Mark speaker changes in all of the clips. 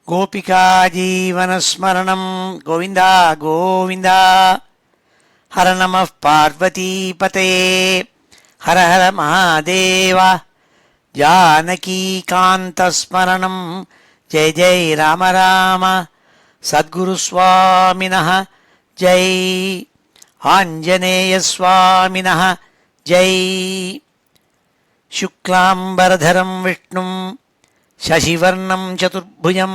Speaker 1: गोपिका जीवनस्मरणं गोविन्द गोविन्द। हर नमः पार्वतीपतये हर हर महादेव। जानकीकान्तस्मरणं जय जय राम राम। सद्गुरुस्वामिनः जय, आञ्जनेयस्वामिनः जय। शुक्लाम्बरधरं विष्णुं शशिवर्णं चतुर्भुजं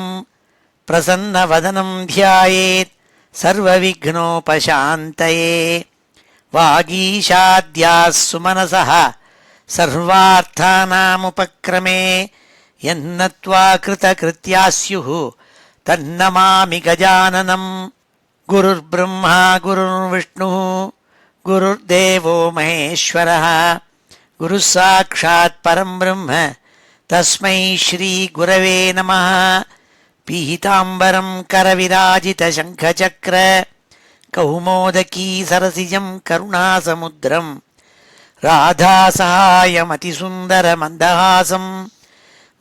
Speaker 1: प्रसन्नवदनं ध्यायेत् सर्वविघ्नोपशान्तये। वागीशाद्याः सुमनसः सर्वार्थानामुपक्रमे यन्नत्वा कृतकृत्याः स्युः तन्नमामि गजाननं। गुरुर्ब्रह्मा गुरुर्विष्णुः गुरुर्देवो महेश्वरः गुरुः साक्षात् परं ब्रह्म तस्मै श्री गुरवे नमः। पीताम्बरं करविराजितशङ्खचक्र कौमोदकी सरसिजं करुणासमुद्रं राधासहायमतिसुन्दरमन्दहासं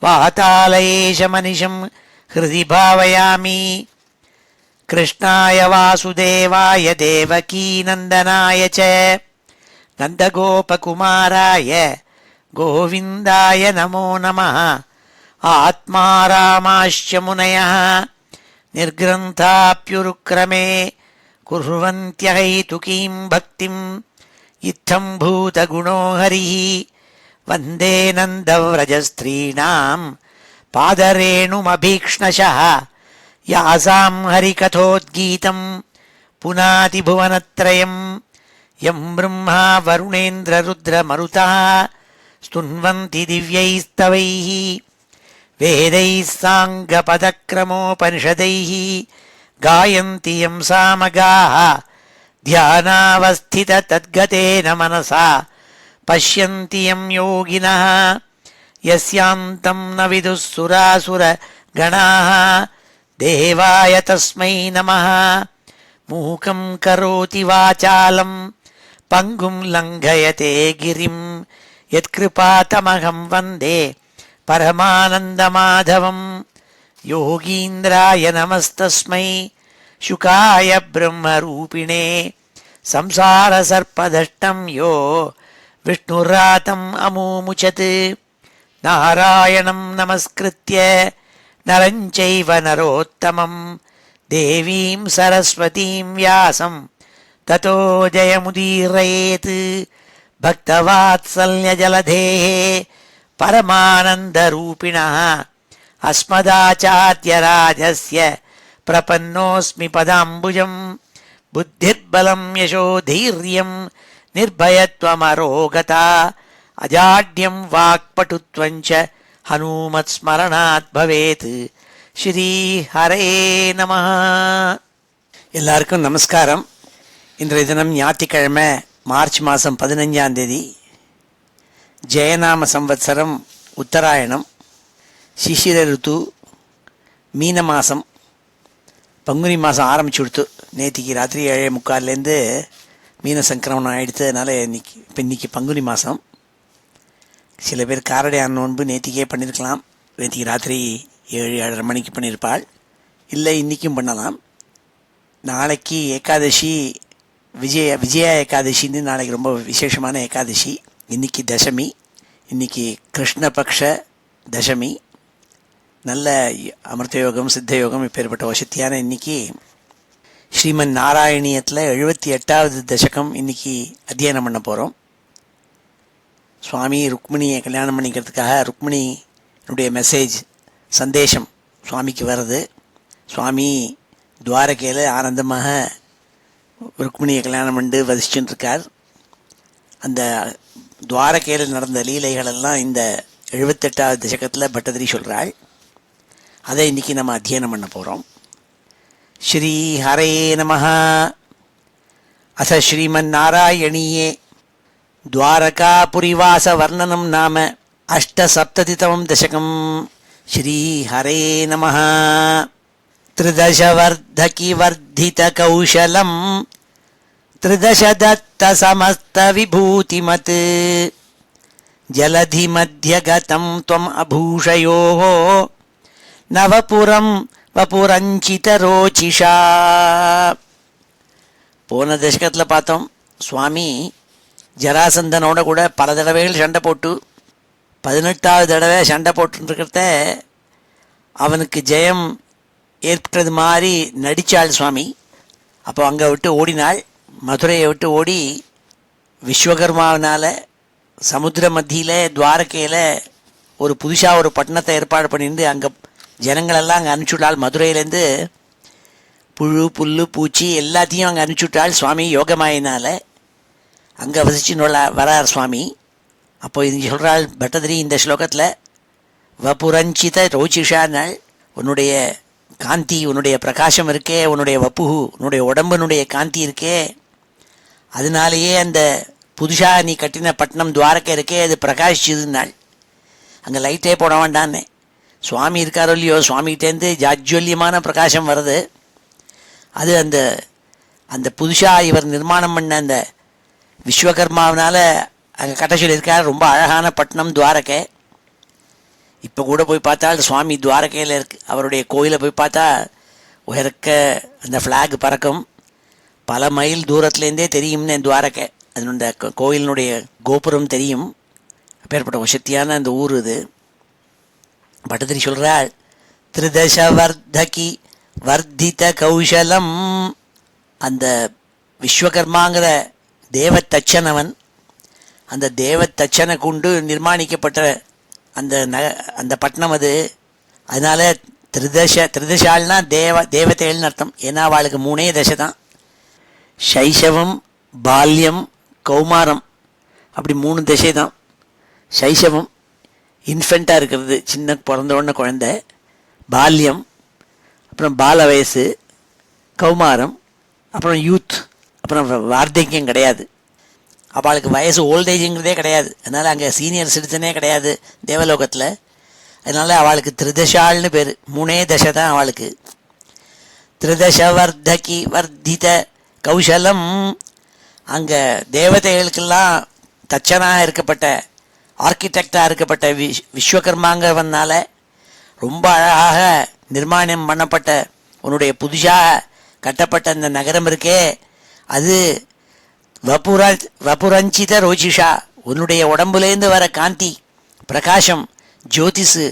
Speaker 1: वातालयेशमनिशं हृदि भावयामि। कृष्णाय वासुदेवाय देवकीनन्दनाय च नन्दगोपकुमाराय गोविन्दाय नमो नमः। आत्मा रामाश्च मुनयः निर्ग्रन्थाप्युरुक्रमे कुर्वन्त्यहैतुकीं भक्तिं इत्थं भूतगुणो हरिः। वन्दे नन्दव्रजस्त्रीणां पादरेणुमभीक्ष्णशः यासां हरिकथोद्गीतं पुनातिभुवनत्रयं। यं ब्रह्मा वरुणेन्द्ररुद्रमरुतः स्तुन्वन्ति दिव्यैस्तवैः वेदैः साङ्गपदक्रमोपनिषदैः गायन्ति यं सामगाः। ध्यानावस्थिततद्गतेन मनसा पश्यन्ति यं योगिनः यस्यान्तं न विदुः सुरासुरगणाः। देवाय तस्मै नमः। मूकं करोति वाचालं पङ्गुं लङ्घयते गिरिं यत्कृपातमहं वन्दे परमानन्दमाधवं। योगीन्द्राय नमस्तस्मै शुकाय ब्रह्मरूपिणे संसारसर्पदष्टं यो विष्णुरातम् अमूमुचत्। नारायणं नमस्कृत्य नरं चैव नरोत्तमं देवीं सरस्वतीं व्यासं ततो जयमुदीरयेत्। भक्तवात्सल्यजलधेः परमानन्दरूपिणः अस्मदाचार्यराजस्य प्रपन्नोऽस्मि पदाम्बुजं। बुद्धिर्बलं यशोधैर्यं निर्भयत्वमरोगता अजाड्यं वाक्पटुत्वं च हनुमत्स्मरणात् भवेत्। ஸ்ரீ ஹரே நம. எல்லாருக்கும் நமஸ்காரம். இன்றைய தினம் ஞாயிற்றுக்கிழமை மார்ச் மாதம் 15ஆம் தேதி, ஜெயநாம சம்வத்சரம் உத்தராயணம், சிசிர ருத்து, மீன மாதம், பங்குனி மாதம் ஆரம்பிச்சு கொடுத்து நேற்றுக்கு ராத்திரி 7:45 மீன சங்கிரமணம் ஆகிடுத்து. அதனால் இன்னைக்கு பங்குனி மாதம். சில பேர் காரடையான் நோன்பு நேற்றுக்கே பண்ணியிருக்கலாம். நேற்றுக்கு ராத்திரி 7-7:30 மணிக்கு பண்ணியிருப்பாள். இல்லை இன்றைக்கும் பண்ணலாம். நாளைக்கு ஏகாதசி, விஜயா ஏகாதசின்னு நாளைக்கு ரொம்ப விசேஷமான ஏகாதசி. இன்றைக்கி தசமி, இன்றைக்கி கிருஷ்ணபக்ஷ தசமி. நல்ல அமிர்த யோகம், சித்த யோகம் இப்பேற்பட்ட வசதியான இன்றைக்கி ஸ்ரீமன் நாராயணியத்தில் 78வது தசகம் இன்றைக்கி அத்தியனம் பண்ண போகிறோம். சுவாமி ருக்மிணியை கல்யாணம் பண்ணிக்கிறதுக்காக ருக்மிணியுடைய மெசேஜ் சந்தேஷம் சுவாமிக்கு வருது. சுவாமி துவாரகையில் ஆனந்தமாக ருக்மிணியை கல்யாணம் பண்ணி வசிச்சுட்டுருக்கார். அந்த துவாரகையில் நடந்த லீலைகளெல்லாம் இந்த 78வது தசகத்தில் பட்டதிரி சொல்கிறாள். அதை இன்றைக்கி நம்ம அத்தியனம் பண்ண போகிறோம். ஸ்ரீ ஹரே நமஹ. அச ஸ்ரீமன் நாராயணீயே द्वारकापुरीवास वर्णनं नाम 8सप्ततितमं दशकं. श्री हरे नमः. त्रिदशवर्धकिवर्धितकौशलं त्रिदशदत्तसमस्तविभूतिमत् जलधिमध्यगतं त्वम् अभूषयोः नवपुरं வபுரஞ்சித ரோச்சிஷா. போன தசகத்தில் பார்த்தோம், சுவாமி ஜராசந்தனோட கூட பல தடவைகள் சண்டை போட்டு 18வது தடவை சண்டை போட்டுருக்கிறத அவனுக்கு ஜெயம் ஏற்பட்டது மாதிரி நடித்தாள் சுவாமி. அப்போ அங்கே விட்டு ஓடினாள், மதுரையை விட்டு ஓடி விஸ்வகர்மாவினால் சமுத்திர மத்தியில் துவாரகையில் ஒரு புதுசாக ஒரு பட்டணத்தை ஏற்பாடு பண்ணிட்டு அங்கே ஜனங்களெல்லாம் அங்கே அனுப்பிச்சுட்டாள். மதுரையிலேருந்து புழு புல் பூச்சி எல்லாத்தையும் அங்கே அனுப்பிச்சுட்டாள் சுவாமி யோகமாயினால். அங்கே வசிச்சு வரார் சுவாமி. அப்போ இது சொல்கிறாள் பட்டதிரி இந்த ஸ்லோகத்தில், வபுரஞ்சித ரோச்சிஷானாள், உன்னுடைய காந்தி, உன்னுடைய பிரகாசம் இருக்கே, உன்னுடைய வப்புகு, உன்னுடைய உடம்புனுடைய காந்தி இருக்கே, அதனாலேயே அந்த புதுசாக நீ கட்டின பட்டணம் துவாரகை இருக்கே அது பிரகாஷிச்சுதுன்னாள். அங்கே லைட்டே போட வேண்டான்னு. சுவாமி இருக்காரோ இல்லையோ, சுவாமிகிட்டேருந்து ஜாஜ்வல்யமான பிரகாசம் வருது. அது அந்த அந்த புதுசாக இவர் நிர்மாணம் பண்ண அந்த விஸ்வகர்மாவினால் அங்கே கட்ட சொல்லியிருக்கார். ரொம்ப அழகான பட்டணம் துவாரகை. இப்போ கூட போய் பார்த்தா சுவாமி துவாரகையில் இருக்கு. அவருடைய கோயிலை போய் பார்த்தா உயர்க்க அந்த ஃப்ளாக் பறக்கும். பல மைல் தூரத்துலேருந்தே தெரியும்னு துவாரகை, அதனுடைய கோயிலினுடைய கோபுரம் தெரியும். அப்பேற்பட்ட வசத்தியான அந்த ஊர் இது. பட்டதிரி சொல்கிறாள், திரிதச வர்தகி வர்த்தித கௌசலம். அந்த விஸ்வகர்மாங்கிற தேவத்தச்சனவன், அந்த தேவத்தச்சனை கொண்டு நிர்மாணிக்கப்பட்ட அந்த பட்டணம் அது. அதனால் திரிதசால்னா தேவதைகள்னு அர்த்தம். ஏன்னா அவளுக்கு 3 தசை தான், சைஷவம் பால்யம் கௌமாரம், அப்படி 3 தசை தான். சைஷவம் இன்ஃபெண்ட்டாக இருக்கிறது, சின்ன பிறந்த உடனே குழந்தை. பால்யம், அப்புறம் பால வயசு, கௌமாரம், அப்புறம் யூத், அப்புறம் வார்த்தக்கியம் கிடையாது. அவளுக்கு வயசு ஓல்டேஜுங்கிறதே கிடையாது. அதனால் அங்கே சீனியர் சிட்டிசனே கிடையாது தேவலோகத்தில். அதனால் அவளுக்கு திரிதசால்னு பேர். 3 தசை தான் அவளுக்கு. திரிதச வர்தகி வர்த்தித கௌசலம். அங்கே தேவதைகளுக்கெல்லாம் தச்சனாக இருக்கப்பட்ட, ஆர்கிடெக்டாக இருக்கப்பட்ட விஸ்வகர்மாங்கிறவனால ரொம்ப அழகாக நிர்மாணம் பண்ணப்பட்ட உன்னுடைய புதுசாக கட்டப்பட்ட அந்த நகரம் இருக்கே, அது வபுரஞ்சித ரோச்சிஷா, உன்னுடைய உடம்புலேருந்து வர காந்தி பிரகாசம் ஜோதிஷு,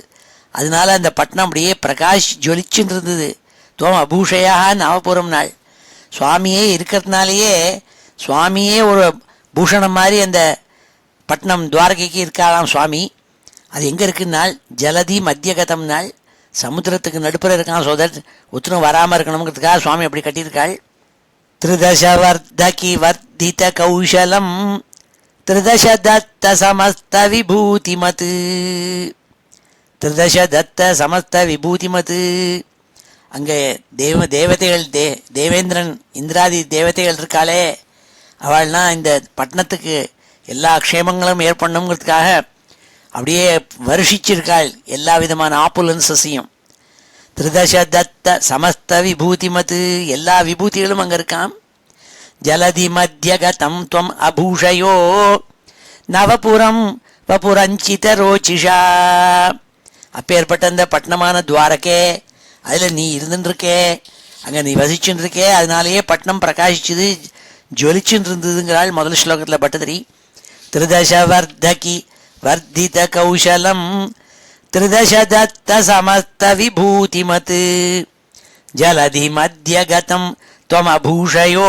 Speaker 1: அதனால அந்த பட்டணம் அப்படியே பிரகாஷ் ஜொலிச்சுன்னு இருந்தது. துவம் அபூஷையாக நவபுரம் நாள். சுவாமியே இருக்கிறதுனாலேயே, சுவாமியே ஒரு பூஷணம் மாதிரி அந்த பட்டணம் துவாரகைக்கு இருக்காளாம் சுவாமி. அது எங்கே இருக்குன்னாள், ஜலதி மத்தியகதம் நாள், சமுத்திரத்துக்கு நடுப்புற இருக்கான். சோதர் ஒத்துணும் வராமல் இருக்கணுங்கிறதுக்காக சுவாமி அப்படி கட்டியிருக்காள். திரிதச வர்தகி வர்த்தித கௌசலம் திரிதச தத்த சமஸ்த விபூதிமத். திரிதச தத்த சமஸ்த விபூதிமத். அங்கே தேவதைகள், தேவேந்திரன் இந்திராதி தேவதைகள் இருக்காளே, அவள்னா இந்த பட்டணத்துக்கு எல்லா க்ஷேமங்களும் ஏற்படணுங்கிறதுக்காக அப்படியே வருஷிச்சிருக்காள் எல்லா விதமான ஆப்புலன்ஸையும். திரிதச தத்த சமஸ்த விபூதிமத், எல்லா விபூதிகளும் அங்கே இருக்கான். ஜலதி மத்தியகதம் துவம் அபூஷயோ நவபுரம் வபுரஞ்சித ரோச்சிஷா. அப்பேற்பட்ட அந்த பட்டணமான துவாரகே, அதில் நீ இருந்துருக்கே, அங்கே நீ வசிச்சுன்னு இருக்கே, அதனாலேயே பட்டணம் பிரகாசிச்சுது, ஜொலிச்சுன்னு இருந்ததுங்கிறாள் முதல் ஸ்லோகத்தில் பட்டதிரி. திரிதச வர்தகி வர்த்தித கௌசலம் திரிதச தத்த சமஸ்த விபூதிமத் ஜலதி மத்தியகதம் துவம் அபூஷயோ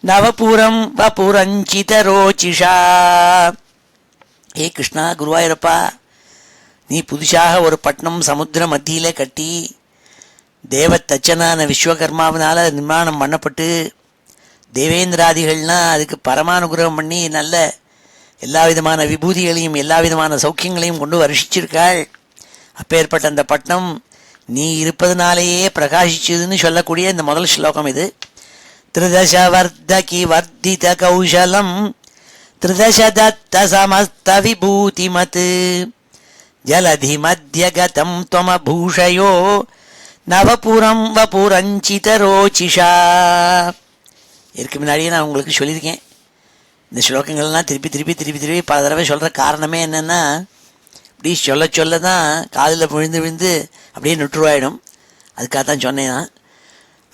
Speaker 1: நவபுரம் வபுரஞ்சித ரோச்சிஷா. ஏ கிருஷ்ணா, குருவாயூரப்பா, நீ புதுசாக ஒரு பட்டணம் சமுத்திர மத்தியிலே கட்டி தேவத்தச்சனான விஸ்வகர்மாவினால் நிர்மாணம் பண்ணப்பட்டு தேவேந்திராதிகள்னால் அதுக்கு பரமானுகிரகம் பண்ணி நல்ல எல்லா விதமான விபூதிகளையும் எல்லா விதமான சௌக்கியங்களையும் கொண்டு வருஷிச்சிருக்காள். அப்பேற்பட்ட அந்த பட்டணம் நீ இருப்பதனாலேயே பிரகாசிச்சதுன்னு சொல்லக்கூடிய இந்த முதல் ஸ்லோகம் இது. திரிதச வர்தகி வர்த்தித கௌசலம் திரிதச தத்த சமஸ்த விபூதிமத் ஜலதி மத்தியகதம் துவமபூஷயோ நவபுரம் வபுரஞ்சித ரோச்சிஷா. இதுக்கு முன்னாடியே நான் உங்களுக்கு சொல்லியிருக்கேன், இந்த ஸ்லோகங்கள்லாம் திருப்பி திருப்பி திருப்பி திருப்பி பல தடவை சொல்கிற காரணமே என்னென்னா, இப்படி சொல்ல சொல்ல தான் காதில் விழுந்து விழுந்து அப்படியே நுற்றுவாயிடும். அதுக்காகத்தான் சொன்னேன் நான்.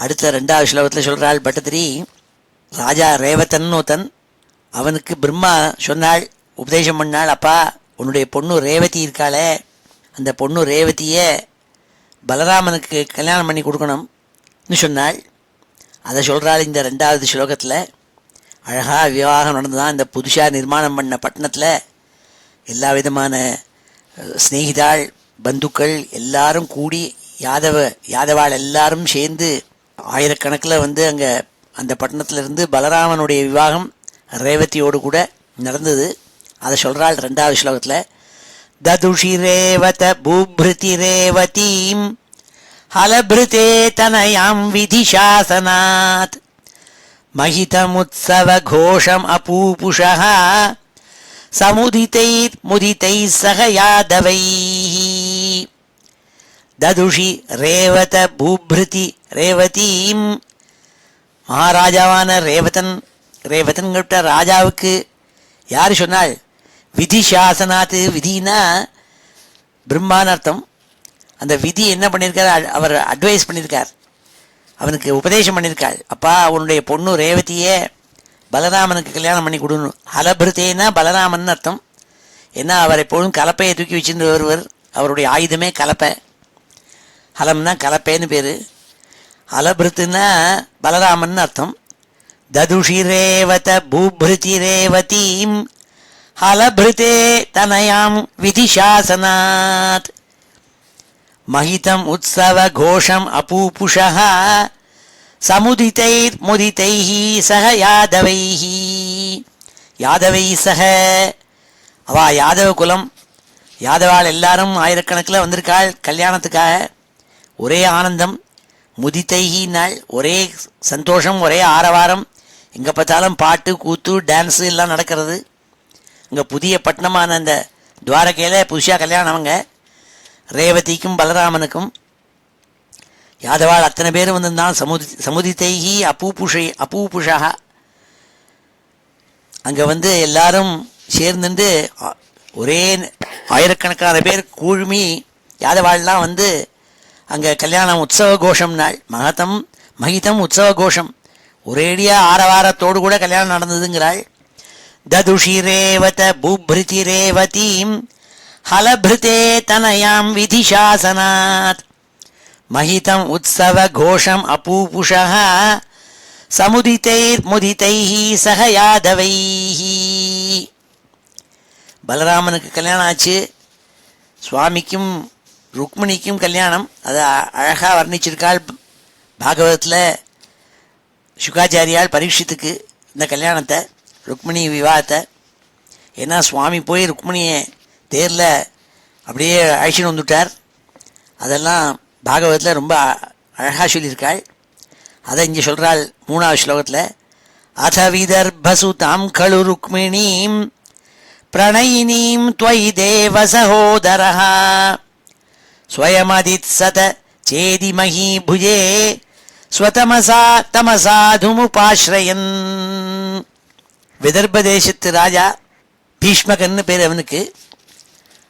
Speaker 1: அடுத்த 2வது ஸ்லோகத்தில் சொல்கிறாள் பட்டத்திரி, ராஜா ரேவதன் ஒருத்தன், அவனுக்கு பிரம்மா சொன்னாள், உபதேசம் பண்ணாள், அப்பா உன்னுடைய பொண்ணு ரேவதி இருக்காளே, அந்த பொண்ணு ரேவதியை பலராமனுக்கு கல்யாணம் பண்ணி கொடுக்கணும்னு சொன்னாள். அதை சொல்கிறாள் இந்த 2வது ஸ்லோகத்தில். அழகாக விவாகம் நடந்துதான் இந்த புதுசாக நிர்மாணம் பண்ண பட்டணத்தில் எல்லா விதமான ஸ்நேகிதாள் பந்துக்கள் எல்லாரும் கூடி யாதவாள் எல்லாரும் சேர்ந்து ஆயிரக்கணக்கில் வந்து அங்கே அந்த பட்டணத்திலிருந்து பலராமனுடைய விவாகம் ரேவதியோடு கூட நடந்தது. அதை சொல்கிறாள் 2வது ஸ்லோகத்தில். ததுஷி ரேவத பூப்ருதி ரேவதீம் ஹலபிருதே தனயாம் விதிசாசனாத் மஹிதமுத்சவ கோஷம் அபூபுஷः சமுதிதைர் முதிதைர் சக யாதவைः. ததுஷி ரேவத பூப்ருதி ரேவதீம், மகாராஜாவான ரேவதன் கிட்ட ராஜாவுக்கு யார் சொன்னாள்? விதி சாசனாத்து, விதினா பிரம்மான்னு அர்த்தம். அந்த விதி என்ன பண்ணியிருக்கார்? அவர் அட்வைஸ் பண்ணியிருக்கார், அவனுக்கு உபதேசம் பண்ணியிருக்காள், அப்பா அவனுடைய பொண்ணு ரேவதியே பலராமனுக்கு கல்யாணம் பண்ணி கொடுணும். ஹலபிருத்தேனா பலராமன் அர்த்தம். ஏன்னா அவர் எப்பொழுதும் கலப்பையை தூக்கி வச்சுட்டு வருவர், அவருடைய ஆயுதமே கலப்பை. ஹலம்னா கலப்பேன்னு பேர், ஹலபிருத்துனா பலராமன் அர்த்தம். ததுஷி ரேவத பூப்ருதி ரேவதீம் ஹலபிருதே தனயாம் விதிசாசனாத் மஹிதம் உத்சவ கோஷம் அபூபுஷः சமுதிதைர் முதிதைஹி சக யாதவைஹி. யாதவை சக, அவா யாதவ குலம், யாதவாள் எல்லாரும் ஆயிரக்கணக்கில் வந்திருக்காள் கல்யாணத்துக்காக. ஒரே ஆனந்தம். முதிதைஹி நாள் ஒரே சந்தோஷம், ஒரே ஆரவாரம். எங்கே பார்த்தாலும் பாட்டு கூத்து டான்ஸு எல்லாம் நடக்கிறது. இங்கே புதிய பட்டணமான அந்த துவாரகையில் புதுசாக கல்யாணம் அவங்க ரேவதிக்கும் பலராமனுக்கும். யாதவாள் அத்தனை பேரும் வந்திருந்தான். சமுதிதைஹி அபூபுஷாக அங்கே வந்து எல்லாரும் சேர்ந்துட்டு ஒரே ஆயிரக்கணக்கான பேர் கூழ்மி யாதவாள்லாம் வந்து அங்கே கல்யாணம் உற்சவ கோஷம் நாள். மகிதம் உற்சவ கோஷம், ஒரேடியாக ஆரவாரத்தோடு கூட கல்யாணம் நடந்ததுங்கிறாள். ததுஷி ரேவத பூப்ருதி ரேவதீம் ஹலபிருதே தனயாம் விதிசாசனாத் மஹிதம் உத்சவ கோஷம் அபூபுஷः சமுதிதைர் முதிதைஹி சக யாதவைஹி. பலராமனுக்கு கல்யாணம் ஆச்சு, சுவாமிக்கும் ருக்மிணிக்கும் கல்யாணம். அதை அழகாக வர்ணிச்சிருக்காள் பாகவதத்தில் சுகாச்சாரியால் பரீட்சித்துக்கு இந்த கல்யாணத்தை, ருக்மிணி விவாகத்தை. ஏன்னா சுவாமி போய் ருக்மிணியை தேரில் அப்படியே அழைச்சின்னு வந்துட்டார். அதெல்லாம் பாகவதத்தில் ரொம்ப அழகாக சொல்லியிருக்காள். அதை இங்கே சொல்கிறாள் 3வது ஸ்லோகத்தில். அத விதர்பசுதாம் கழு ருக்மிணீம் பிரணயினீம் த்வயி தேவ சகோதரः ஸ்வயமதித்சத சேதிமஹி புஜே ஸ்வதமசா தமசாதுமுபாஸ்ரயன். விதர்ப தேசத்து ராஜா பீஷ்மகன்னு பேர் அவனுக்கு.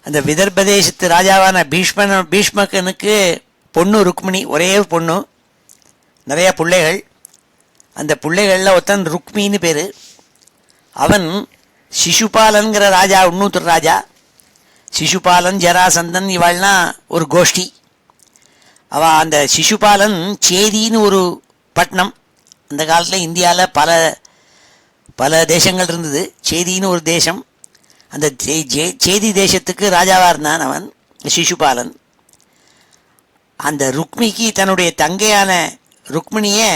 Speaker 1: அந்த விதர்ப தேசத்து ராஜாவான பீஷ்மகனுக்கு பொண்ணு ருக்மிணி, ஒரே பொண்ணு, நிறைய பிள்ளைகள். அந்த பிள்ளைகளில் ஒருத்தன் ருக்மின்னு பேர். அவன் சிசுபாலன்கிற ராஜா, இன்னொருத்தர் ராஜா. சிசுபாலன் ஜராசந்தன் இவாள்லாம் ஒரு கோஷ்டி. அந்த சிசுபாலன் சேதின்னு ஒரு பட்டணம். அந்த காலத்தில் இந்தியாவில் பல தேசங்கள் இருந்தது. சேதின்னு ஒரு தேசம். அந்த சேதி தேசத்துக்கு ராஜாவாக இருந்தான் அவன் சிசுபாலன். அந்த ருக்மிக்கு தன்னுடைய தங்கையான ருக்மிணியை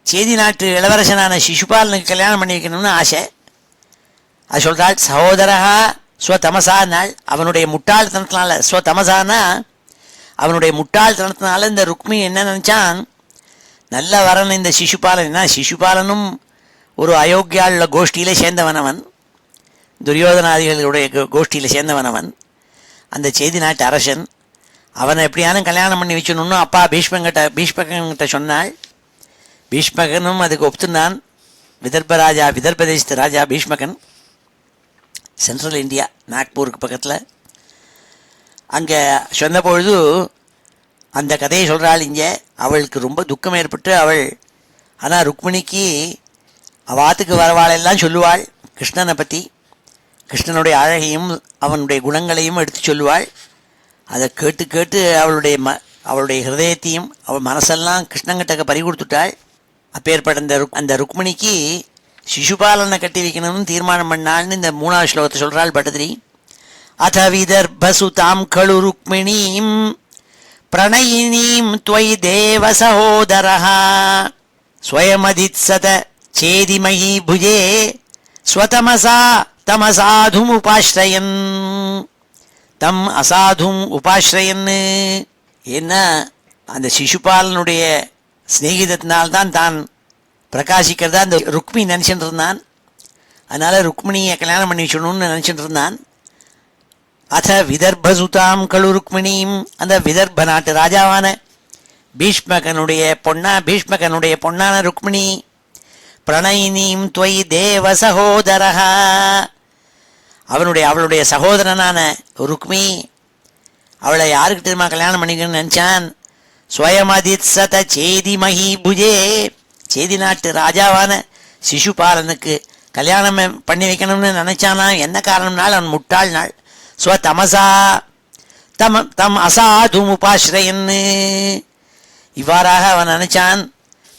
Speaker 1: சேதி நாட்டு இளவரசனான சிசுபாலனுக்கு கல்யாணம் பண்ணி வைக்கணும்னு ஆசை. அது சொல்கிறாள். சகோதரகா ஸ்வதமசா நாள், அவனுடைய முட்டாள்தனத்தினால, ஸ்வதமசானா அவனுடைய முட்டாள்தனத்தினால இந்த ருக்மி என்ன நினச்சான், நல்ல வரன் இந்த சிசுபாலன். என்ன, சிசுபாலனும் ஒரு அயோக்கியாளுள்ள கோஷ்டியில் சேர்ந்தவன் அவன், துரியோதனாதிகளுடைய கோஷ்டியில் சேர்ந்தவன் அவன். அந்த சேதி நாட்டு அரசன் அவனை எப்படியானும் கல்யாணம் பண்ணி வச்சணும்னு அப்பா பீஷ்மகன்கிட்ட சொன்னாள். பீஷ்மகனும் அதுக்கு ஒப்புனான். விதர்ப தேசத்து ராஜா பீஷ்மகன், சென்ட்ரல் இந்தியா, நாக்பூருக்கு பக்கத்தில். அங்கே சொன்ன பொழுது அந்த கதையை சொல்கிறாள் இங்கே. அவளுக்கு ரொம்ப துக்கம் ஏற்பட்டு அவள், ஆனால் ருக்மிணிக்கு அவாத்துக்கு வரவாளெல்லாம் சொல்லுவாள் கிருஷ்ணனை பற்றி, கிருஷ்ணனுடைய அழகையும் அவனுடைய குணங்களையும் எடுத்து சொல்லுவாள். அதை கேட்டு கேட்டு அவளுடைய ஹிருதயத்தையும் அவள் மனசெல்லாம் கிருஷ்ணங்கிட்ட பறி கொடுத்துட்டாள். அப்பேற்பட்ட அந்த ருக்மிணிக்கு சிசுபாலனை கட்டி வைக்கணும்னு தீர்மானம் பண்ணாள்னு இந்த 3வது ஸ்லோகத்தை சொல்கிறாள் பட்டதிரி. அத விதர்பசுதாம் கழு ருக்மிணீம் பிரணயினீம் துவயி தேவ சகோதரः ஸ்வயமதித்சத சேதிமயி புஜே ஸ்வதமசா தம் அசாதும் உபாஸ்ரயன். தம் அசாதும் உபாஸ்ரயன். ஏன்னா அந்த சிசுபாலனுடைய ஸ்நேகிதத்தினால்தான் தான் பிரகாசிக்கிறதா அந்த ருக்மி நினச்சிட்டு இருந்தான். அதனால் ருக்மிணியை கல்யாணம் பண்ணி வச்சணும்னு நினச்சிட்டு இருந்தான். அத விதர்பசுதாம் கழு ருக்மிணியும், அந்த விதர்ப நாட்டு ராஜாவான பீஷ்மகனுடைய பொன்னான ருக்மிணி பிரணயினீம் துவயி தேவ சகோதரः, அவளுடைய சகோதரனான ருக்மி அவளை யாருக்கு தெரியுமா கல்யாணம் பண்ணிக்கணும்னு நினச்சான்? ஸ்வயமதித்சத சேதிமஹி புஜே, சேதி நாட்டு ராஜாவான சிசுபாலனுக்கு கல்யாணம் பண்ணி வைக்கணும்னு நினச்சானா. என்ன காரணம்னால் அவன் முட்டாள் நாள். ஸ்வதமசா தம் அசாதும் உபாஸ்ரயன்னு, இவ்வாறாக அவன் நினச்சான்.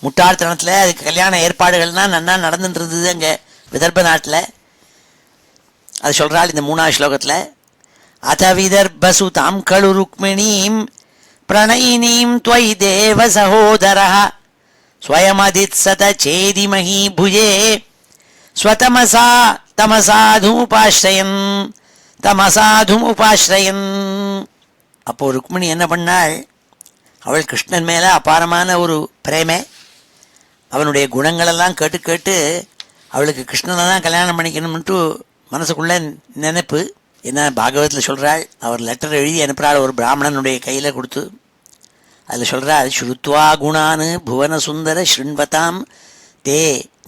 Speaker 1: முட்டாள்தனத்தில் அதுக்கு கல்யாண ஏற்பாடுகள்னால் நன்னா நடந்துட்டு இருந்தது அங்கே விதர்ப நாட்டில். அது சொல்கிறாள் இந்த 3வது ஸ்லோகத்தில். அத விதர்பசு தாம் கழு ருக்மிணீம் பிரணயினீம் துவயி தேவ சகோதரः ஸ்வயமதித்சத சேதிமஹி புஜே ஸ்வதமசா தமசாதும் உபாஸ்ரயன். அப்போ ருக்மிணி என்ன பண்ணாள்? அவள் கிருஷ்ணன் மேலே அபாரமான ஒரு பிரேமை, அவனுடைய குணங்களெல்லாம் கேட்டு கேட்டு அவளுக்கு கிருஷ்ணனை தான் கல்யாணம் பண்ணிக்கணும்னுட்டு மனசுக்குள்ளே நினைப்பு. என்ன பாகவத்தில் சொல்கிறாள், அவர் லெட்டர் எழுதி அனுப்புகிறாள் ஒரு பிராமணனுடைய கையில் கொடுத்து. அதில் சொல்கிறாள், ஸ்ருத்வா குணானு புவன சுந்தர ஸ்ருண்வதாம் தே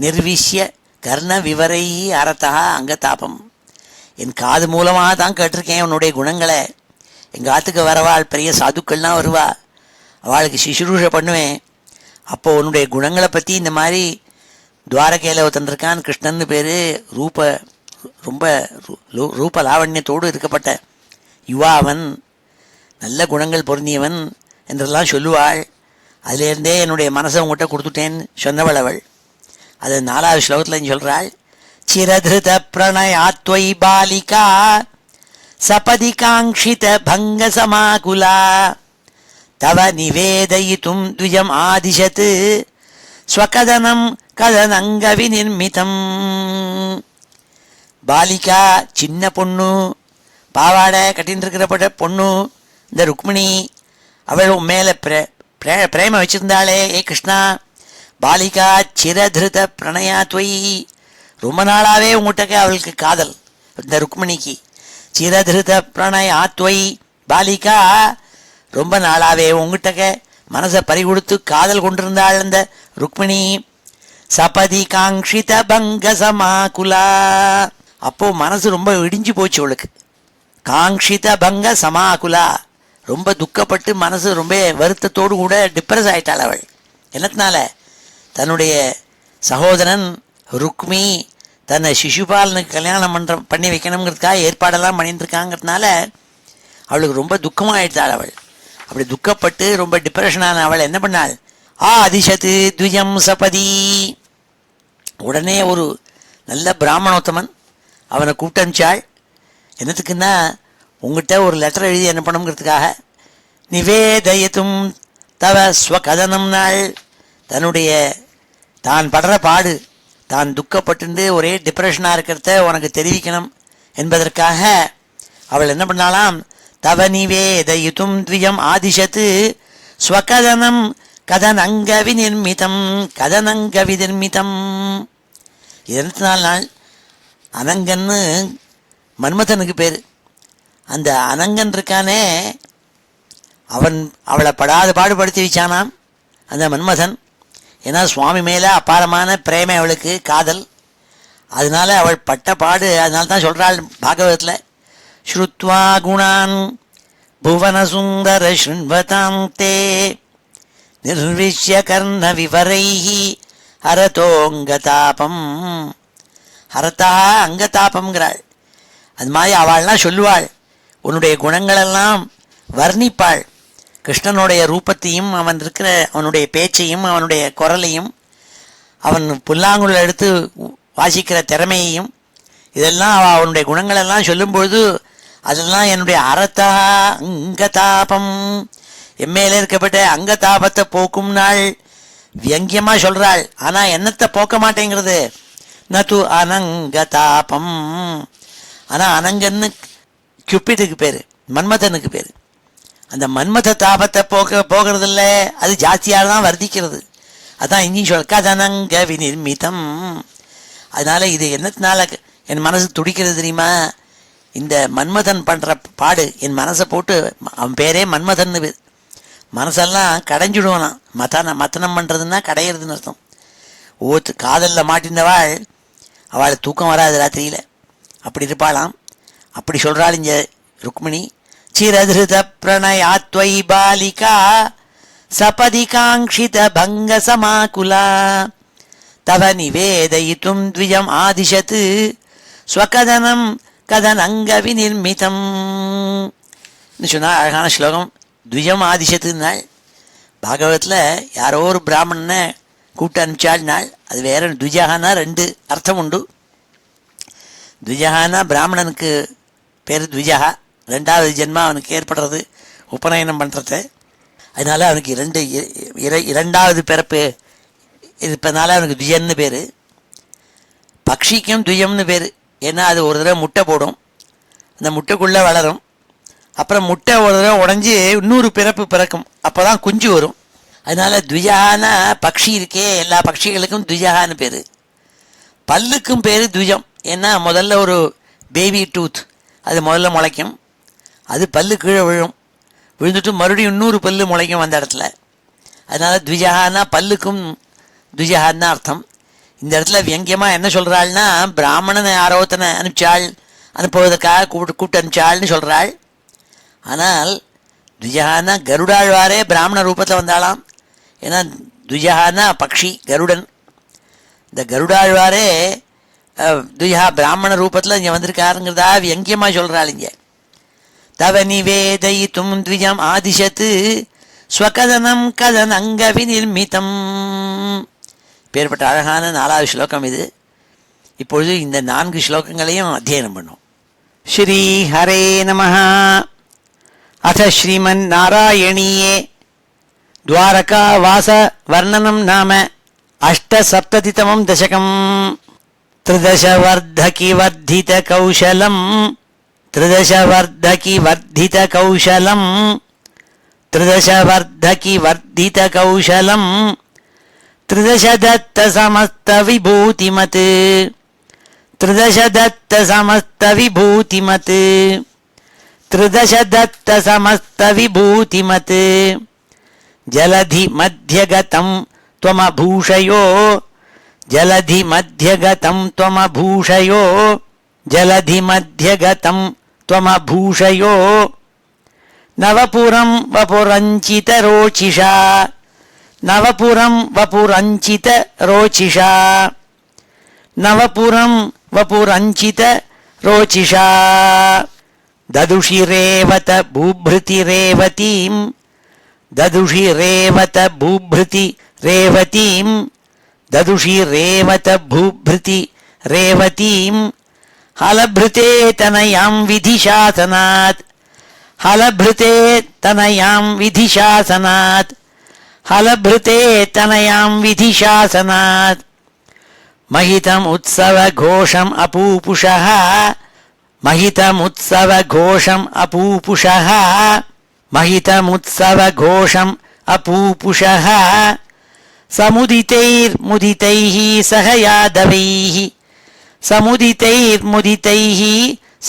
Speaker 1: நிர்விஷ்ய கர்ண விவரை அரதா அங்கதாபம். என் காது மூலமாக தான் கேட்டிருக்கேன் உன்னுடைய குணங்களை. எங்கள் ஆற்றுக்கு வரவாள் பெரிய சாதுக்கள்லாம் வருவா, அவளுக்கு சிசுரூஷை பண்ணுவேன். அப்போது உன்னுடைய குணங்களை பற்றி இந்த மாதிரி துவாரகையில் ஒருத்தன்றிருக்கான் கிருஷ்ணன்னு பேர், ரொம்ப ரூப லாவண்யத்தோடு இருக்கப்பட்ட யுவாவன், நல்ல குணங்கள் பொருந்தியவன் என்றெல்லாம் சொல்லுவாள். அதிலேருந்தே என்னுடைய மனசை உங்கள்கிட்ட கொடுத்துட்டேன்னு சொன்னவள் அவள். அது 4வது ஸ்லோகத்தில் சொல்கிறாள். சிரதிருத பிரணயாத்வை பாலிகா சபதி காங்கித பங்க சமாகுலா தவ நிவேதயித்தும் துஜம் ஆதிஷத் ஸ்வகதனம் கதனங்க விநிர்மிதம். பாலிகா சின்ன பொண்ணு, பாவாடை கட்டின்னு இருக்கிறப்பட்ட பொண்ணு இந்த ருக்மிணி, அவள் மேலே பிரேம வச்சிருந்தாளே. ஏ கிருஷ்ணா, பாலிகா சிரதிருத பிரணயாத்வை, ரொம்ப நாளாகவே உங்கள்கிட்ட அவளுக்கு காதல் இந்த ருக்மிணிக்கு. சிரதிருத பிரணயாத்வை பாலிகா, ரொம்ப நாளாகவே உங்கள்கிட்ட மனசை பறிகொடுத்து காதல் கொண்டிருந்தாள் அந்த ருக்மிணி. சபதி காங்கித பங்க சமாகுலா, அப்போது மனசு ரொம்ப இடிஞ்சு போச்சு அவளுக்கு. காங்கித பங்க சமாகுலா, ரொம்ப துக்கப்பட்டு மனசு ரொம்ப வருத்தத்தோடு கூட டிப்ரெஸ் ஆகிட்டாள் அவள். என்னத்தினால? தன்னுடைய சகோதரன் ருக்மி தன்னை சிசுபாலனுக்கு கல்யாணம் பண்ணி வைக்கணுங்கிறதுக்காக ஏற்பாடெல்லாம் பண்ணிட்டுருக்காங்கிறதுனால அவளுக்கு ரொம்ப துக்கமாகிட்டாள் அவள். அப்படி துக்கப்பட்டு ரொம்ப டிப்ரெஷனான அவள் என்ன பண்ணாள்? அதிசத்து துஜம் சபதி, உடனே ஒரு நல்ல பிராமணோத்தமன் அவனை கூப்பிட்டு அனுப்பிச்சாள். என்னத்துக்குன்னா, உங்கள்கிட்ட ஒரு லெட்டர் எழுதி என்ன பண்ணுங்கிறதுக்காக. நிவேதயத்தும் தவ ஸ்வகதனம் நாள், தன்னுடைய தான் படுற பாடு, தான் துக்கப்பட்டு ஒரே டிப்ரெஷனாக இருக்கிறத உனக்கு தெரிவிக்கணும் என்பதற்காக அவள் என்ன பண்ணாலாம்? தவ நிவேதயித்தும் த்விஜம் ஆதிஷத்து ஸ்வகதனம் கதனங்க விநிர்மிதம். இதனால் நாள் அனங்கன்னு மன்மதனுக்கு பேர். அந்த அனங்கன் இருக்கானே, அவளை படாத பாடுபடுத்தி வச்சானாம் அந்த மன்மதன். ஏன்னா சுவாமி மேலே அபாரமான பிரேமை அவளுக்கு, காதல். அதனால அவள் பட்ட பாடு. அதனால தான் சொல்கிறாள் பாகவதத்தில், ஸ்ருத்வா குணான் புவனசுந்தர ஸ்ருண்வதாம் தே நிர்விஷ்ய கர்ண விவரைஹி ஹரதோங்கதாபம். ஹரதா அங்கதாபம்ங்கிறாள். அது மாதிரி அவள்லாம் சொல்லுவாள், உன்னுடைய குணங்களெல்லாம் வர்ணிப்பாள். கிருஷ்ணனுடைய ரூபத்தையும் அவன் இருக்கிற அவனுடைய பேச்சையும் அவனுடைய குரலையும் அவன் புல்லாங்குழல் எடுத்து வாசிக்கிற திறமையையும் இதெல்லாம் அவனுடைய குணங்களெல்லாம் சொல்லும்பொழுது அதெல்லாம் என்னுடைய அரத்தா அங்கதாபம், எம்மேல இருக்கப்பட்ட அங்கதாபத்தை போக்கும் நாள் வியங்கியமாக சொல்கிறாள். ஆனால் என்னத்தை போக்க மாட்டேங்கிறது, நது அனங்கதாபம். ஆனால் அனங்கன்னு கியூபிடுக்கு பேர், மன்மதனுக்கு பேர். அந்த மன்மத தாபத்தை போகிறதில்ல, அது ஜாஸ்தியாக தான் வர்த்திக்கிறது. அதான் இங்கேயும் சொல் கதனங்க விநிர்மிதம். அதனால இது என்னத்தினால என் மனசு துடிக்கிறது தெரியுமா, இந்த மன்மதன் பண்ணுற பாடு என் மனசை போட்டு, அவன் பேரே மன்மதன் பேர். மனசெல்லாம் கடைஞ்சிடுவானான். மத்தனம் பண்ணுறதுன்னா கடையிறதுன்னு அர்த்தம். காதலில் மாட்டினவாள் அவளை தூக்கம் வராது ராத்திரியில், அப்படி இருப்பாளாம். அப்படி சொல்கிறாள் இங்கே ருக்மிணி. சிரதிருத பிரணயாத்வை பாலிகா சபதி காங்கித பங்க சமாகுலா தவ நிவேதயித்தும் த்விஜம் ஆதிஷத்து ஸ்வகதனம் கதனங்க விநிர்மிதம் சொன்னால் அழகான ஸ்லோகம். த்விஜம் ஆதிஷத்துனாள். பாகவத்தில் யாரோ ஒரு பிராமணனை கூப்பிட்டு அனுப்பிச்சாள்னாள். அது வேற. த்விஜகானா ரெண்டு அர்த்தம் உண்டு. த்விஜகானா பிராமணனுக்கு பேர் த்விஜகா, ரெண்டாவது ஜென்மா அவனுக்கு ஏற்படுறது உபநயனம் பண்ணுறது. அதனால அவனுக்கு இரண்டாவது பிறப்பு இருப்பதனால அவனுக்கு த்விஜன்னு பேர். பக்ஷிக்கும் த்விஜம்னு பேர். ஏன்னா அது ஒரு தடவை முட்டை போடும், அந்த முட்டைக்குள்ளே வளரும், அப்புறம் முட்டை ஒரு தடவை உடஞ்சி இன்னொரு பிறப்பு பிறக்கும், அப்போ தான் குஞ்சு வரும். அதனால த்விஜகான பக்ஷி இருக்கே, எல்லா பட்சிகளுக்கும் த்விஜகான்னு பேர். பல்லுக்கும் பேர் த்விஜம். ஏன்னா முதல்ல ஒரு பேபி டூத் அது முதல்ல முளைக்கும், அது பல்லு கீழே விழுந்துட்டு மறுபடியும் இன்னொரு பல்லு முளைக்கும் அந்த இடத்துல. அதனால் த்விஜகானா பல்லுக்கும் த்விஜகான்னு தான் அர்த்தம். இந்த இடத்துல வியங்கியமாக என்ன சொல்கிறாள்னா, பிராமணனை ஆரோத்தனை அனுப்புவதற்காக கூப்பிட்டு அனுப்பிச்சாள்னு சொல்கிறாள். ஆனால் த்விஜகானா கருடாழ்வாரே பிராமண ரூபத்தில் வந்தாலாம். ஏன்னா த்விஜகானா பக்ஷி கருடன். இந்த கருடாழ்வாரே த்விஜா பிராமண ரூபத்தில் இங்கே வந்திருக்காருங்கிறதா வியங்கியமாக சொல்கிறாள் இங்கே. தவ நிவேதயித்தும் த்விஜம் ஆதிஷத்து ஸ்வகதனம் கதனங்க விநிர்மிதம். பேர்பட்ட அழகான 4வது ஸ்லோகம் இது. இப்பொழுது இந்த 4 ஸ்லோகங்களையும் அத்தியனம் பண்ணோம். ஸ்ரீ ஹரே நமஹ. அத ஸ்ரீமன் நாராயணீயே துவாரகா வாச வர்ணனம் நாம அஷ்டசப்ததிதமம் தசகம். த்ரிதசவர்தகி வர்தித கௌஷலம் த்ரிதசவர்தகி வர்தித கௌஷலம் த்ரிதசவர்தகி வர்தித கௌஷலம் த்ரிதசதத்த சமஸ்த விபூதிமத் த்ரிதசதத்த சமஸ்த விபூதிமத் த்ரிதசதத்த சமஸ்த விபூதிமத் ஜலதி மத்யகதம் த்வமபூஷயோ ஜலதி மத்யகதம் த்வமபூஷயோ ஜலதி மத்யகதம் த்வமபூஷயோ நவபுரம் வபுரஞ்சித ரோச்சிஷா நவபுரம் வபுரஞ்சித ரோச்சிஷா நவபுரம் வபுரஞ்சித ரோச்சிஷா ததுஷி ரேவத பூப்ருதி ரேவதீம் ததுஷி ரேவத பூப்ருதி ரேவதீம் ததுஷி ரேவத பூப்ருதி ரேவதீம் ஹலப்ருதே தனயாம் விதிசாசனாத் ஹலப்ருதே தனயாம் விதிசாசனாத் ஹலப்ருதே தனயாம் விதிசாசனாத் மஹிதம் உத்சவ கோஷம் அபூபுஷः மஹிதம் உத்சவ கோஷம் அபூபுஷः மஹிதம் உத்சவ கோஷம் அபூபுஷः சமுதிதைர்முதிதைः சஹ யாதவைः சமுதிதைர்முதிதைः